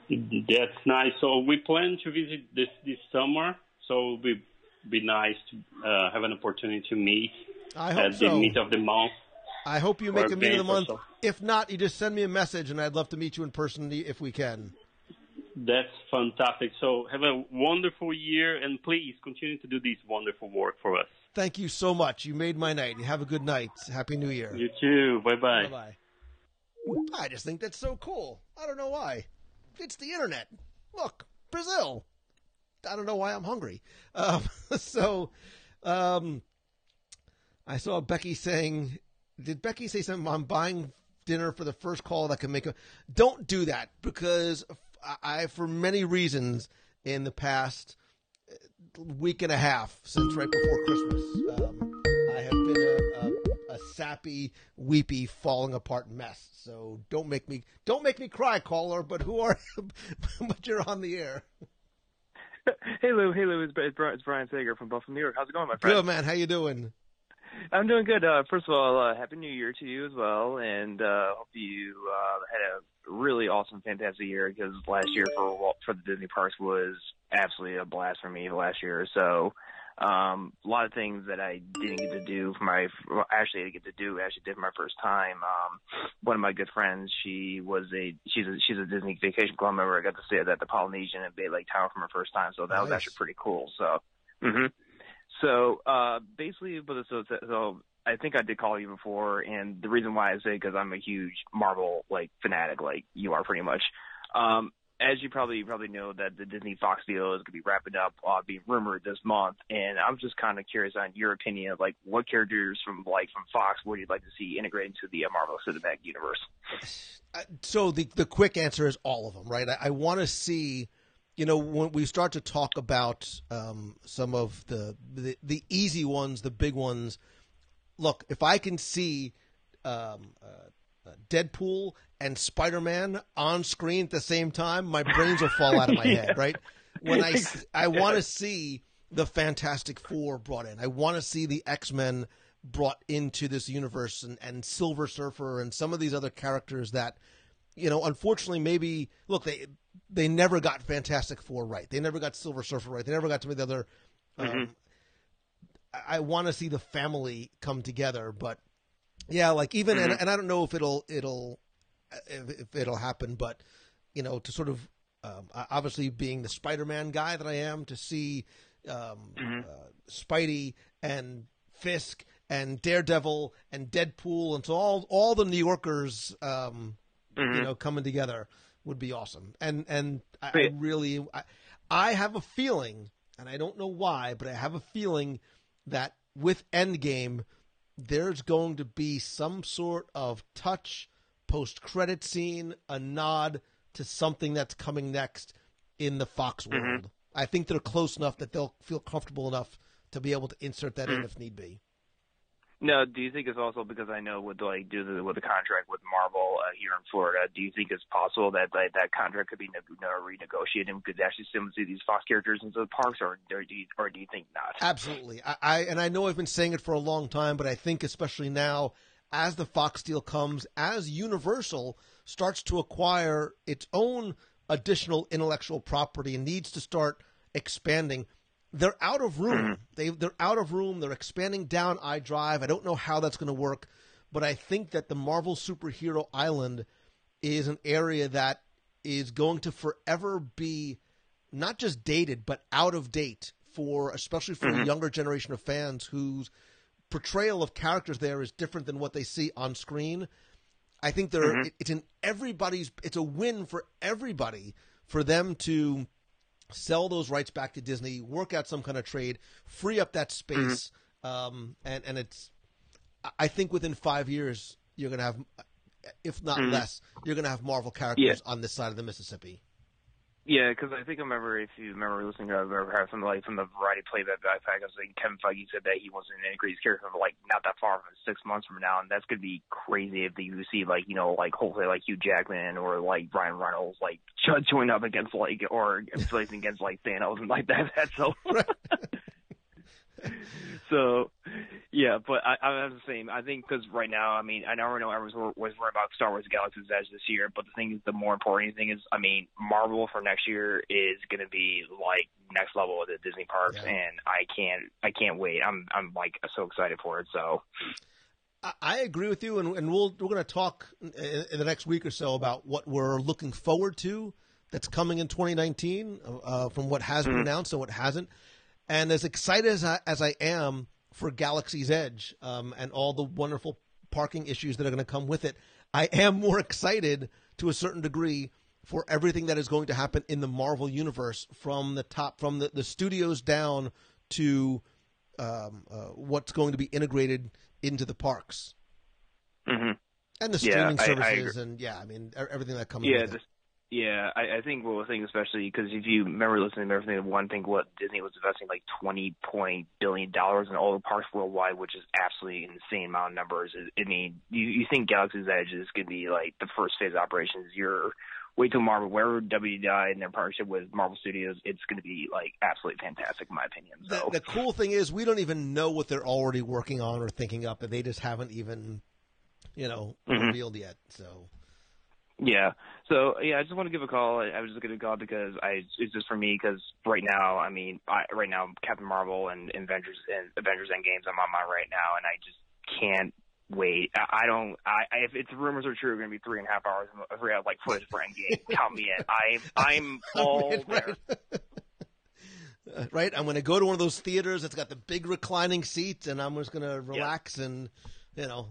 That's nice. So we plan to visit this summer, so it would be nice to have an opportunity to meet at the meet of the month. I hope you make a meet of the month. So. If not, you just send me a message, and I'd love to meet you in person if we can. That's fantastic. So have a wonderful year, and please continue to do this wonderful work for us. Thank you so much. You made my night. Have a good night. Happy New Year. You too. Bye-bye. Bye-bye. I just think that's so cool. I don't know why. It's the internet. Look, Brazil. I don't know why I'm hungry. I saw Becky saying, did Becky say something? I'm buying dinner for the first call that can make a... Don't do that, because I, for many reasons in the past week and a half, since right before Christmas, I have been a sappy, weepy, falling apart mess. So don't make me cry, caller. But who are? But you're on the air. Hey Lou, it's Brian Sager from Buffalo, New York. How's it going, my friend? Good, man. How you doing? I'm doing good. First of all, Happy New Year to you as well, and hope you had a really awesome, fantastic year, because last year for the Disney parks was absolutely a blast for me last year. So a lot of things that I didn't get to do actually did my first time. One of my good friends, she's a Disney Vacation Club member. I got to stay at the Polynesian in Bay Lake Tower for my first time, so that was actually pretty cool. So, So basically, so I think I did call you before, and the reason why I say because I'm a huge Marvel fanatic, like you are pretty much. As you probably know, that the Disney Fox deal is going to be wrapping up, being rumored this month, and I'm just kind of curious on your opinion of what characters from Fox would you like to see integrated into the Marvel Cinematic Universe? So the quick answer is all of them, right? I want to see. When we start to talk about some of the easy ones, the big ones, look, if I can see Deadpool and Spider-Man on screen at the same time, my brains will fall out of my head, right? When I want to see the Fantastic Four brought in. I want to see the X-Men brought into this universe, and Silver Surfer and some of these other characters that, unfortunately maybe, look, they never got Fantastic Four right. They never got Silver Surfer right. They never got some of the other. I want to see the family come together, but yeah, like even and I don't know if it'll happen, but to sort of obviously being the Spider-Man guy that I am, to see Spidey and Fisk and Daredevil and Deadpool, and so all the New Yorkers coming together would be awesome. And I have a feeling, and I don't know why, but I have a feeling that with Endgame, there's going to be some sort of touch, post-credit scene, a nod to something that's coming next in the Fox world. I think they're close enough that they'll feel comfortable enough to be able to insert that in if need be. No, do you think it's also because I know with the contract with Marvel here in Florida, do you think it's possible that that contract could be renegotiated and we could actually still see these Fox characters into the parks, or do you think not? Absolutely. I know I've been saying it for a long time, but I think especially now, as the Fox deal comes, as Universal starts to acquire its own additional intellectual property and needs to start expanding, they're out of room. They're out of room. They're expanding down iDrive. I don't know how that's going to work, but I think that the Marvel Superhero Island is an area that is going to forever be not just dated, but out of date especially for a younger generation of fans whose portrayal of characters there is different than what they see on screen. I think it's a win for everybody for them to sell those rights back to Disney, work out some kind of trade, free up that space, and I think within 5 years you're going to have, if not less, you're going to have Marvel characters on this side of the Mississippi. Yeah, because I think if you remember listening to from the Variety Playback Backpack, I was like, Kevin Feige said that he wants to integrate his character from not that far from 6 months from now, and that's going to be crazy if you see hopefully Hugh Jackman or Ryan Reynolds join up against or placing against Thanos and that. That's so. So, yeah, but I'm the same. I think because right now, I know everyone was worried about Star Wars Galaxy's Edge this year, but the thing is, the more important thing is, Marvel for next year is going to be next level at the Disney parks, and I can't wait. I'm so excited for it. So, I agree with you, and we're going to talk in the next week or so about what we're looking forward to that's coming in 2019 from what has been announced and what hasn't. And as excited as I am for Galaxy's Edge and all the wonderful parking issues that are going to come with it, I am more excited to a certain degree for everything that is going to happen in the Marvel universe, from the top, from the studios down to what's going to be integrated into the parks and the streaming services and everything that comes with it. Yeah, I think especially because if you remember listening to everything, one thing what Disney was investing $20 billion in all the parks worldwide, which is absolutely insane amount of numbers. You think Galaxy's Edge is going to be the first phase of operations. You're wait till Marvel, wherever WDW and their partnership with Marvel Studios, it's going to be absolutely fantastic in my opinion. So the cool thing is we don't even know what they're already working on or thinking up, and they just haven't even revealed yet. So. Yeah. So I just want to give a call. I was just going to call because it's just for me because right now, right now Captain Marvel and Avengers Endgames I'm on mine right now, and I just can't wait. If it's rumors are true, it's going to be 3.5 hours of footage for Endgame. Count me in. I'm all there. Right. I'm going to go to one of those theaters that's got the big reclining seats, and I'm just going to relax and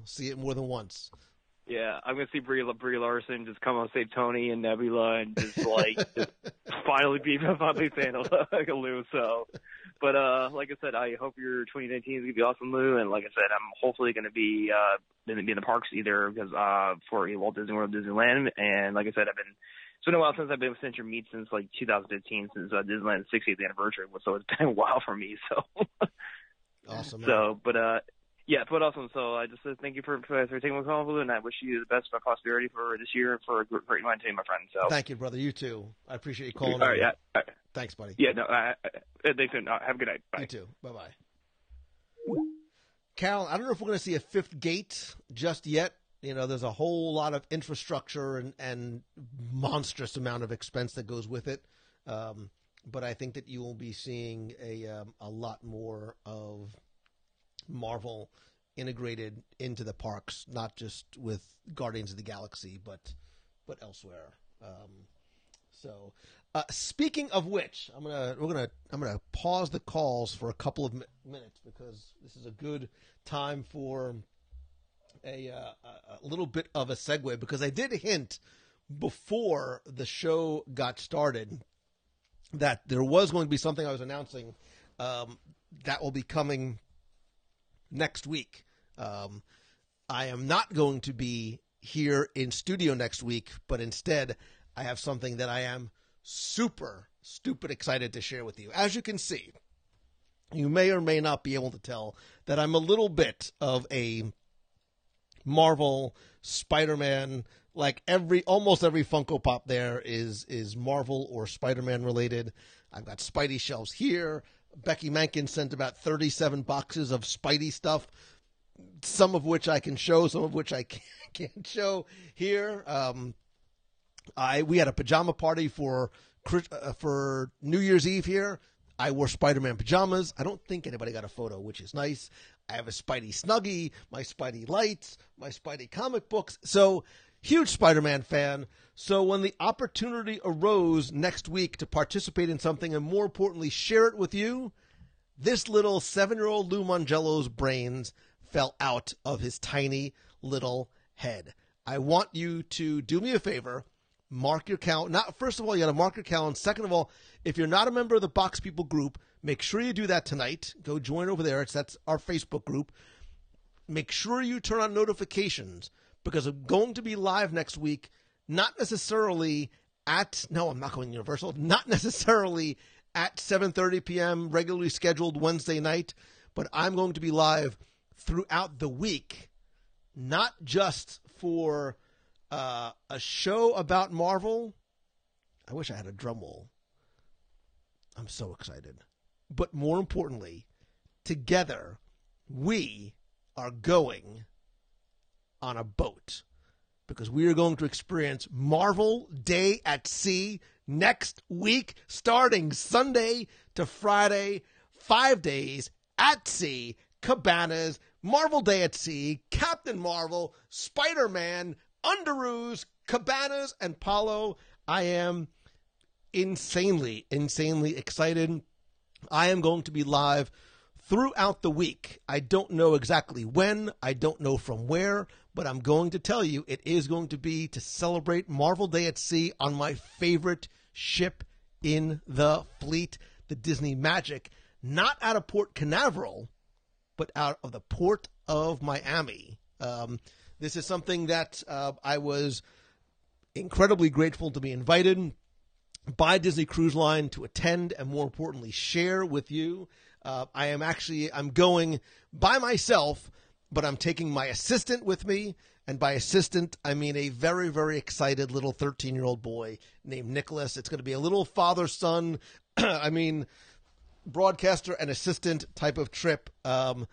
see it more than once. Yeah, I'm gonna see Brie Larson just come on, save Tony and Nebula, and just just finally beat Thanos Lou. So, but like I said, I hope your 2019 is gonna be awesome, Lou. And like I said, I'm hopefully gonna be in the parks either because for Walt Disney World, Disneyland, and like I said, it's been a while since I've been with Century Meats since 2015, since Disneyland's 60th anniversary. So it's been a while for me. So awesome. Man. So, but yeah, but awesome. So I just thank you for taking my call, Lou, and I wish you the best of prosperity for this year and for a great night to my friend. So thank you, brother. You too. I appreciate you calling. All right, yeah. All right. Thanks, buddy. Yeah, no, thanks. Have a good night. Bye. You too. Bye-bye. Carol, I don't know if we're going to see a fifth gate just yet. There's a whole lot of infrastructure and monstrous amount of expense that goes with it. But I think that you will be seeing a lot more of Marvel integrated into the parks, not just with Guardians of the Galaxy, but elsewhere. So, speaking of which, I'm gonna pause the calls for a couple of minutes because this is a good time for a little bit of a segue, because I did hint before the show got started that there was going to be something I was announcing that will be coming next week. I am not going to be here in studio next week, but instead I have something that I am super stupid excited to share with you. As you can see, you may or may not be able to tell that I'm a little bit of a Marvel, Spider-Man, like almost every Funko Pop there is Marvel or Spider-Man related. I've got Spidey shelves here. Becky Mankin sent about 37 boxes of Spidey stuff, some of which I can show, some of which I can't show here. We had a pajama party for New Year's Eve here. I wore Spider-Man pajamas. I don't think anybody got a photo, which is nice. I have a Spidey Snuggie, my Spidey lights, my Spidey comic books. So, huge Spider-Man fan. So when the opportunity arose next week to participate in something and more importantly share it with you, this little 7-year-old Lou Mongello's brains fell out of his tiny little head. I want you to do me a favor. Mark your calendar. First of all, you got to mark your calendar. Second of all, if you're not a member of the Box People group, make sure you do that tonight. Go join over there. That's our Facebook group. Make sure you turn on notifications because I'm going to be live next week. Not necessarily I'm not going Universal. Not necessarily at 7:30 p.m. regularly scheduled Wednesday night, but I'm going to be live throughout the week, not just for a show about Marvel. I wish I had a drum roll. I'm so excited. But more importantly, together, we are going on a boat because we are going to experience Marvel Day at Sea next week, starting Sunday to Friday, 5 days at sea, cabanas, Marvel Day at Sea, Captain Marvel, Spider-Man, Underoos, cabanas, and Palo. I am insanely excited. I am going to be live throughout the week. I don't know exactly when. I don't know from where, but I'm going to tell you it is going to be to celebrate Marvel Day at Sea on my favorite ship in the fleet, the Disney Magic, not out of Port Canaveral, but out of the Port of Miami. This is something that I was incredibly grateful to be invited by Disney Cruise Line to attend and, more importantly, share with you. I'm going by myself, but I'm taking my assistant with me. And by assistant, I mean a very, very excited little 13-year-old boy named Nicholas. It's going to be a little father-son, broadcaster and assistant type of trip. I'm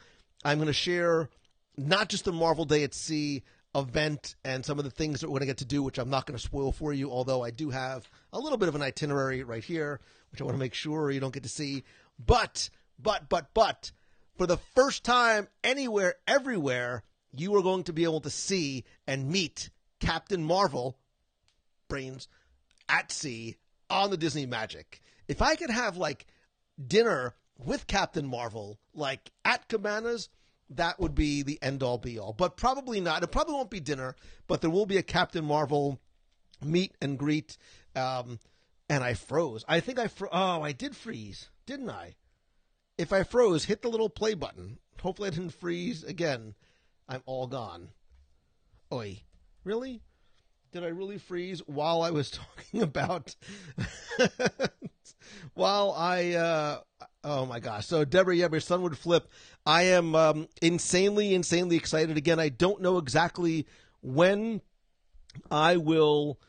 going to share not just the Marvel Day at Sea event and some of the things that we're going to get to do, which I'm not going to spoil for you, although I do have a little bit of an itinerary right here, which I want to make sure you don't get to see. But, for the first time anywhere, everywhere, you are going to be able to see and meet Captain Marvel, brains, at sea on the Disney Magic. If I could have, dinner with Captain Marvel, at Cabanas, that would be the end-all, be-all. But probably not. It probably won't be dinner, but there will be a Captain Marvel meet and greet. And I froze. I think I did freeze, didn't I? If I froze, hit the little play button. Hopefully I didn't freeze again. I'm all gone. Oi. Really? Did I really freeze while I was talking about... oh my gosh. So Deborah, your son would flip. I am insanely excited. Again, I don't know exactly when I will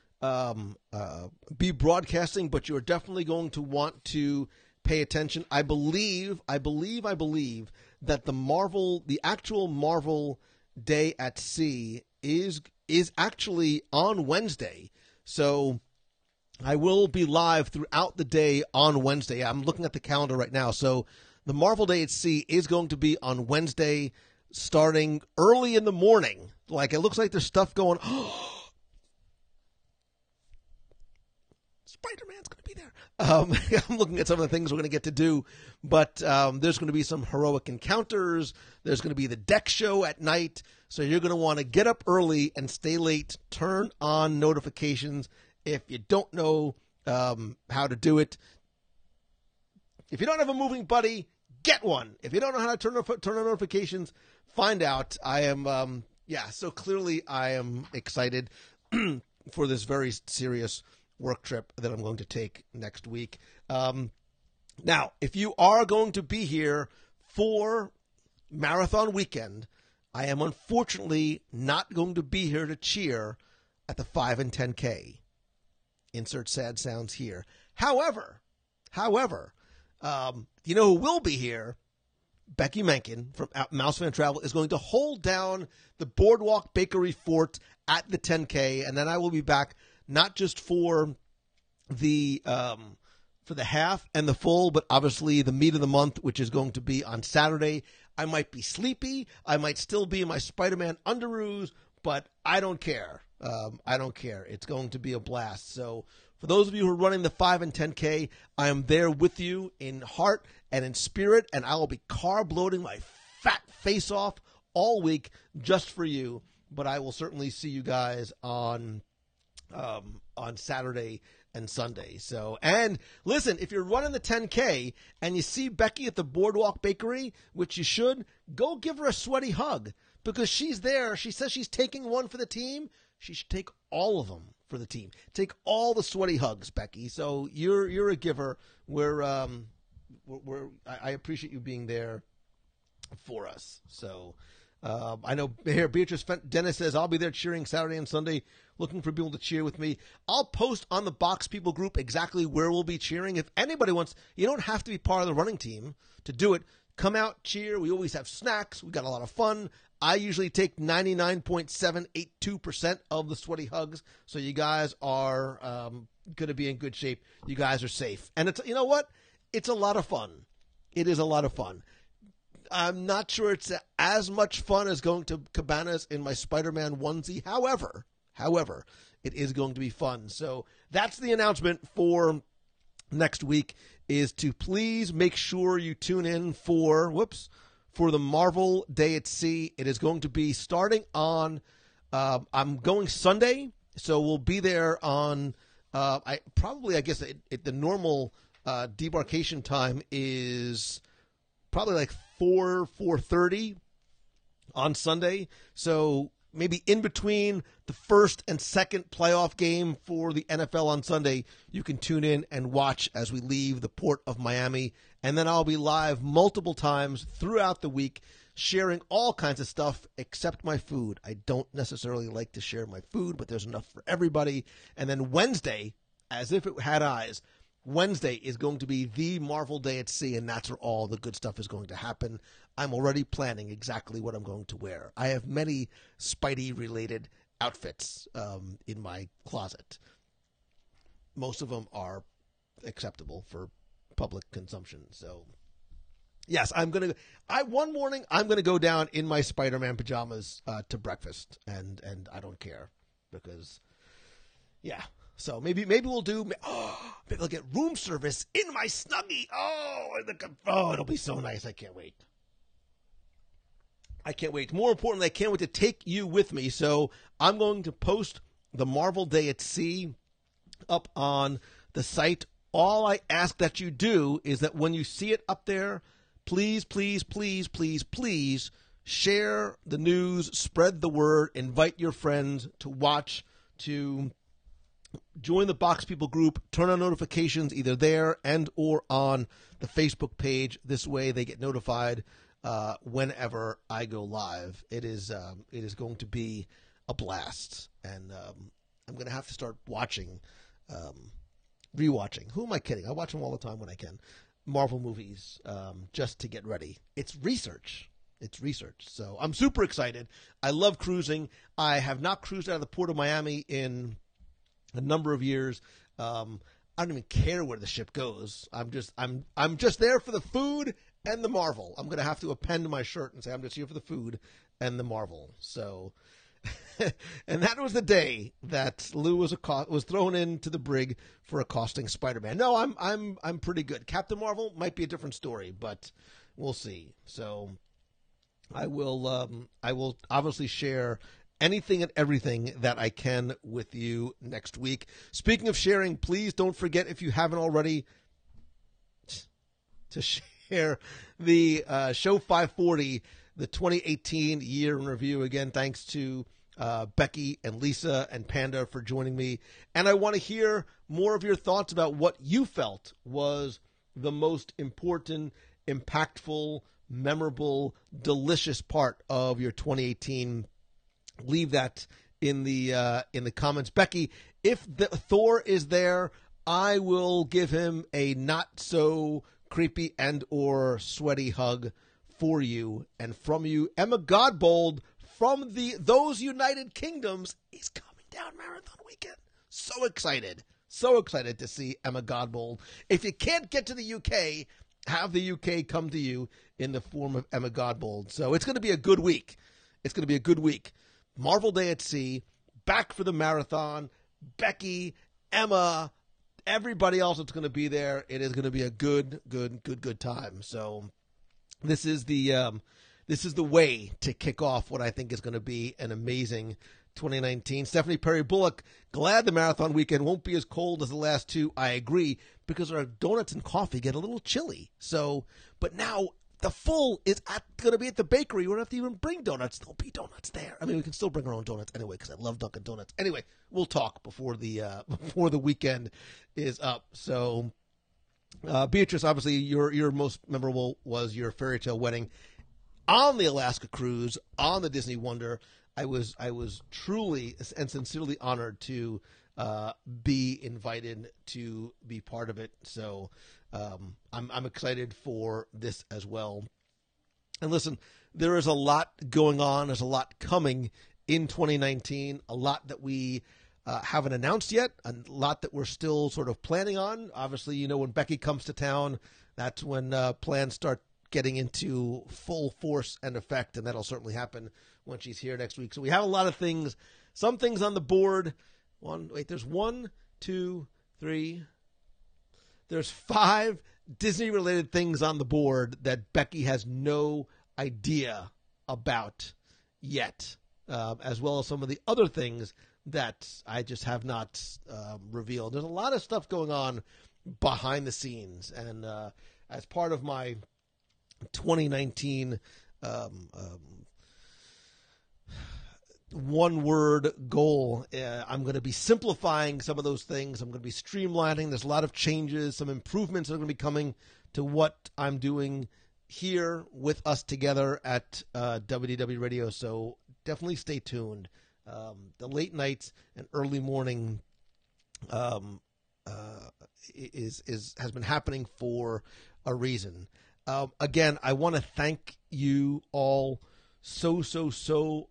be broadcasting, but you're definitely going to want to pay attention. I believe that the actual Marvel Day at Sea is actually on Wednesday. So I will be live throughout the day on Wednesday. I'm looking at the calendar right now. So the Marvel Day at Sea is going to be on Wednesday, starting early in the morning. Like, it looks like there's stuff going. Spider-Man's going to be there. I'm looking at some of the things we're going to get to do, but there's going to be some heroic encounters. There's going to be the deck show at night. So you're going to want to get up early and stay late. Turn on notifications. If you don't know how to do it, if you don't have a moving buddy, get one. If you don't know how to turn on notifications, find out. I am, so clearly I am excited for this very serious work trip that I'm going to take next week. Now, if you are going to be here for Marathon Weekend, I am unfortunately not going to be here to cheer at the 5 and 10K. Insert sad sounds here. However, you know who will be here? Becky Menken from Mouse Fan Travel is going to hold down the Boardwalk Bakery Fort at the 10K, and then I will be back not just for the half and the full, but obviously the meat of the month, which is going to be on Saturday. I might be sleepy. I might still be in my Spider-Man underoos, but I don't care. I don't care. It's going to be a blast. So for those of you who are running the 5 and 10K, I am there with you in heart and in spirit, and I will be carb loading my fat face off all week just for you. But I will certainly see you guys on Saturday and Sunday. So, and listen, if you're running the 10K and you see Becky at the Boardwalk Bakery, which you should, go give her a sweaty hug because she's there. She says she's taking one for the team. She should take all of them for the team. Take all the sweaty hugs, Becky. So you're a giver. I appreciate you being there for us. So I know here Beatrice Dennis says I'll be there cheering Saturday and Sunday, looking for people to cheer with me. I'll post on the Box People group exactly where we'll be cheering. If anybody wants, you don't have to be part of the running team to do it. Come out, cheer. We always have snacks. We got a lot of fun. I usually take 99.782% of the sweaty hugs. So you guys are going to be in good shape. You guys are safe. And you know what? It's a lot of fun. It is a lot of fun. I'm not sure it's as much fun as going to Cabanas in my Spider-Man onesie. However, it is going to be fun. So that's the announcement for next week, is to please make sure you tune in for the Marvel Day at Sea. It is going to be starting on, I'm going Sunday, so we'll be there on, I guess the normal debarkation time is probably like 4:30 on Sunday. So maybe in between the first and second playoff game for the NFL on Sunday, you can tune in and watch as we leave the port of Miami. And then I'll be live multiple times throughout the week, sharing all kinds of stuff except my food. I don't necessarily like to share my food, but there's enough for everybody. And then Wednesday, as if it had eyes, Wednesday is going to be the Marvel Day at Sea, and that's where all the good stuff is going to happen. I'm already planning exactly what I'm going to wear. I have many Spidey-related outfits in my closet. Most of them are acceptable for public consumption. So, yes, one morning I'm going to go down in my Spider-Man pajamas to breakfast, and I don't care because, yeah. So maybe we'll do. Maybe I'll get room service in my Snuggie. It'll be so nice. I can't wait. More importantly, I can't wait to take you with me. So I'm going to post the Marvel Day at Sea up on the site. All I ask that you do is that when you see it up there, please, please, please, please, please share the news, spread the word, invite your friends to watch, to join the Box People group, turn on notifications either there and or on the Facebook page. This way they get notified whenever I go live. It is going to be a blast, and I'm going to have to start watching, rewatching. Who am I kidding? I watch them all the time when I can. Marvel movies just to get ready. It's research. So I'm super excited. I love cruising. I have not cruised out of the port of Miami in a number of years. I don't even care where the ship goes. I'm just there for the food and the Marvel. I'm going to have to append my shirt and say I'm just here for the food and the Marvel. So, and that was the day that Lou was thrown into the brig for accosting Spider-Man. No, I'm pretty good. Captain Marvel might be a different story, but we'll see. So I will obviously share anything and everything that I can with you next week. Speaking of sharing, please don't forget, if you haven't already, to share the show 540, the 2018 year in review. Again, thanks to Becky and Lisa and Panda for joining me. And I want to hear more of your thoughts about what you felt was the most important, impactful, memorable, delicious part of your 2018. Leave that in the comments. Becky, if Thor is there, I will give him a not so creepy and or sweaty hug for you and from you. Emma Godbold from those United Kingdoms is coming down Marathon Weekend. So excited to see Emma Godbold. If you can't get to the UK, have the UK come to you in the form of Emma Godbold. So it's going to be a good week. Marvel Day at Sea, back for the marathon, Becky, Emma, everybody else that's going to be there. It is going to be a good time. So this is the way to kick off what I think is going to be an amazing 2019. Stephanie Perry Bullock, glad the marathon weekend won't be as cold as the last two. I agree, because our donuts and coffee get a little chilly. So, but now the full is going to be at the bakery. We don't have to even bring donuts. There'll be donuts there. I mean, we can still bring our own donuts anyway, because I love Dunkin' Donuts. Anyway, we'll talk before the weekend is up. So, Beatrice, obviously, your most memorable was your fairy tale wedding on the Alaska cruise, on the Disney Wonder. I was truly and sincerely honored to be invited to be part of it. So I'm excited for this as well. And listen, there is a lot going on. There's a lot coming in 2019, a lot that we haven't announced yet, a lot that we're still sort of planning on. Obviously, when Becky comes to town, that's when plans start getting into full force and effect, and that'll certainly happen when she's here next week. So we have a lot of things, some things on the board. There's 1, 2, 3. There's 5 Disney-related things on the board that Becky has no idea about yet, as well as some of the other things that I just have not revealed. There's a lot of stuff going on behind the scenes, and as part of my 2019 one-word goal, I'm going to be simplifying some of those things. I'm going to be streamlining. There's a lot of changes, some improvements that are going to be coming to what I'm doing here with us together at WDW Radio. So definitely stay tuned. The late nights and early morning has been happening for a reason. Again, I want to thank you all so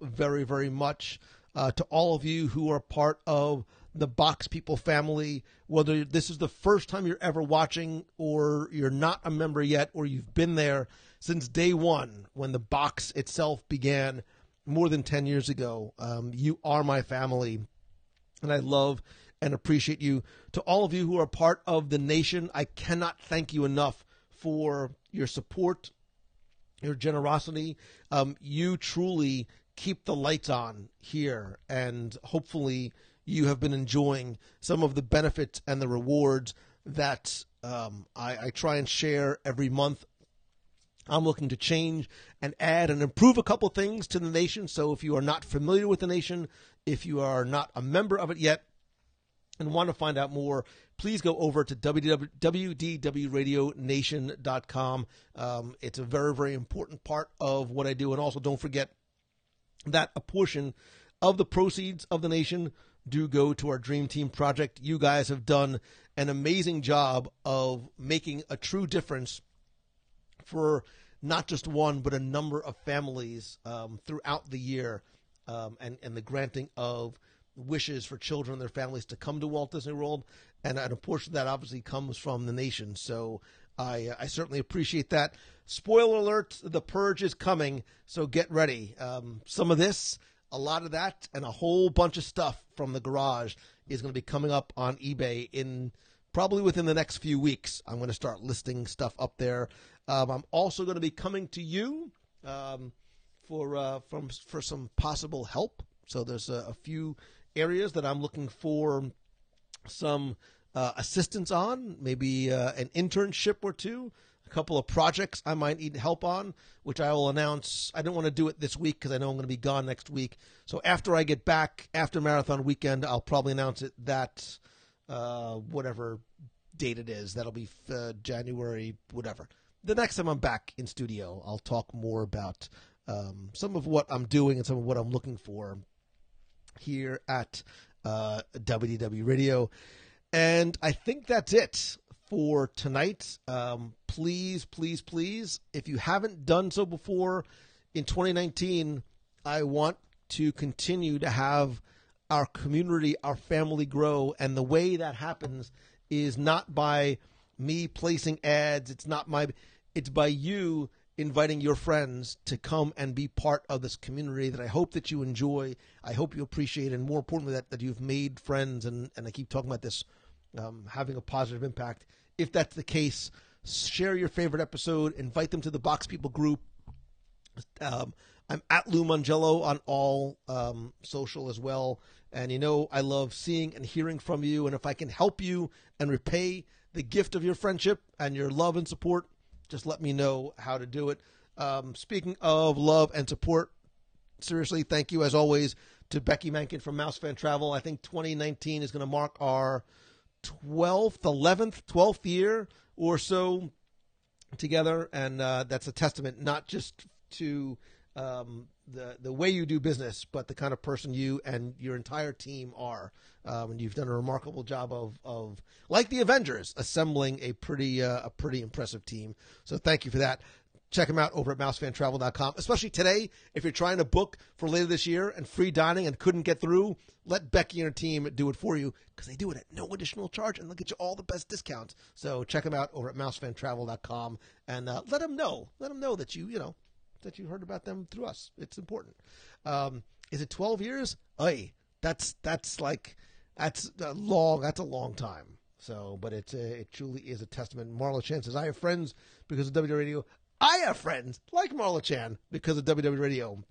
very, very much, to all of you who are part of the Box People family, whether this is the first time you're ever watching or you're not a member yet, or you've been there since day one when the box itself began more than 10 years ago. You are my family, and I love and appreciate you. To all of you who are part of the nation, I cannot thank you enough for your support, your generosity. You truly keep the lights on here, and hopefully you have been enjoying some of the benefits and the rewards that I try and share every month. I'm looking to change and add and improve a couple things to the nation. So if you are not familiar with the nation, if you are not a member of it yet and want to find out more, please go over to WDWRadioNation.com. It's a very, very important part of what I do. And also don't forget that a portion of the proceeds of the nation do go to our Dream Team project. You guys have done an amazing job of making a true difference for not just one, but a number of families throughout the year, and the granting of wishes for children and their families to come to Walt Disney World. And a portion of that obviously comes from the nation. So I certainly appreciate that. Spoiler alert, the Purge is coming, so get ready. Some of this, a lot of that, and a whole bunch of stuff from the garage is going to be coming up on eBay in probably within the next few weeks. I'm going to start listing stuff up there. I'm also going to be coming to you for some possible help. So there's a few areas that I'm looking for some assistance on, maybe an internship or two, a couple of projects I might need help on, which I will announce. I don't want to do it this week because I know I'm going to be gone next week. So after I get back, after Marathon Weekend, I'll probably announce it that whatever date it is. That'll be January, whatever. The next time I'm back in studio, I'll talk more about some of what I'm doing and some of what I'm looking for here at WDW Radio. And I think that's it for tonight. Please, please, please, if you haven't done so before in 2019, I want to continue to have our community, our family grow. And the way that happens is not by me placing ads. It's by you inviting your friends to come and be part of this community that I hope that you enjoy. I hope you appreciate, and more importantly, that you've made friends. And I keep talking about this, having a positive impact. If that's the case, share your favorite episode, invite them to the Box People group. I'm at Lou Mongello on all social as well. And I love seeing and hearing from you. And if I can help you and repay the gift of your friendship and your love and support, just let me know how to do it. Speaking of love and support, seriously, thank you as always to Becky Mankin from Mouse Fan Travel. I think 2019 is going to mark our 12th year or so together. And that's a testament not just to the way you do business, but the kind of person you and your entire team are. And you've done a remarkable job of like the Avengers, assembling a pretty impressive team. So thank you for that. Check them out over at mousefantravel.com, especially today. If you're trying to book for later this year and free dining and couldn't get through, let Becky and her team do it for you, because they do it at no additional charge and they'll get you all the best discounts. So check them out over at mousefantravel.com and let them know that that you heard about them through us. It's important. Is it 12 years? Hey, that's a long time. So, but it truly is a testament. Marla Chan says, I have friends because of WDW Radio. I have friends like Marla Chan because of WDW Radio.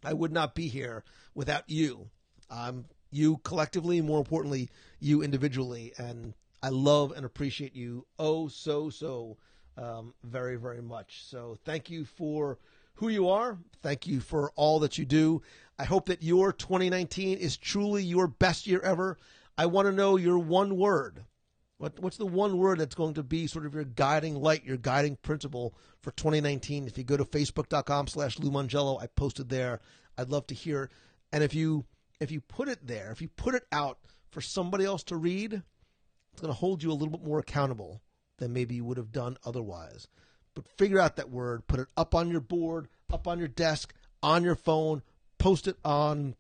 I would not be here without you. You collectively, more importantly, you individually. And I love and appreciate you so very, very much. So thank you for who you are. Thank you for all that you do. I hope that your 2019 is truly your best year ever. I want to know your one word. What's the one word that's going to be sort of your guiding light, your guiding principle for 2019? If you go to facebook.com/Lou Mongello, I posted there. I'd love to hear. And if you put it there, if you put it out for somebody else to read, it's going to hold you a little bit more accountable than maybe you would have done otherwise. But figure out that word, put it up on your board, up on your desk, on your phone, post it on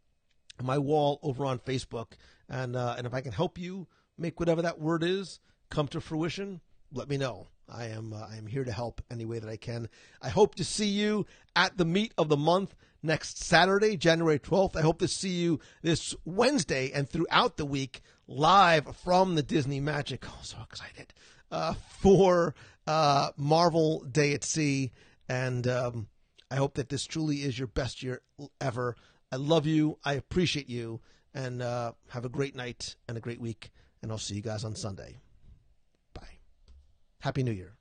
my wall over on Facebook. And if I can help you make whatever that word is come to fruition, let me know. I am here to help any way that I can. I hope to see you at the meet of the month next Saturday, January 12th. I hope to see you this Wednesday and throughout the week live from the Disney Magic. Oh, so excited for Marvel Day at Sea. And I hope that this truly is your best year ever. I love you. I appreciate you. And have a great night and a great week. And I'll see you guys on Sunday. Bye. Happy New Year.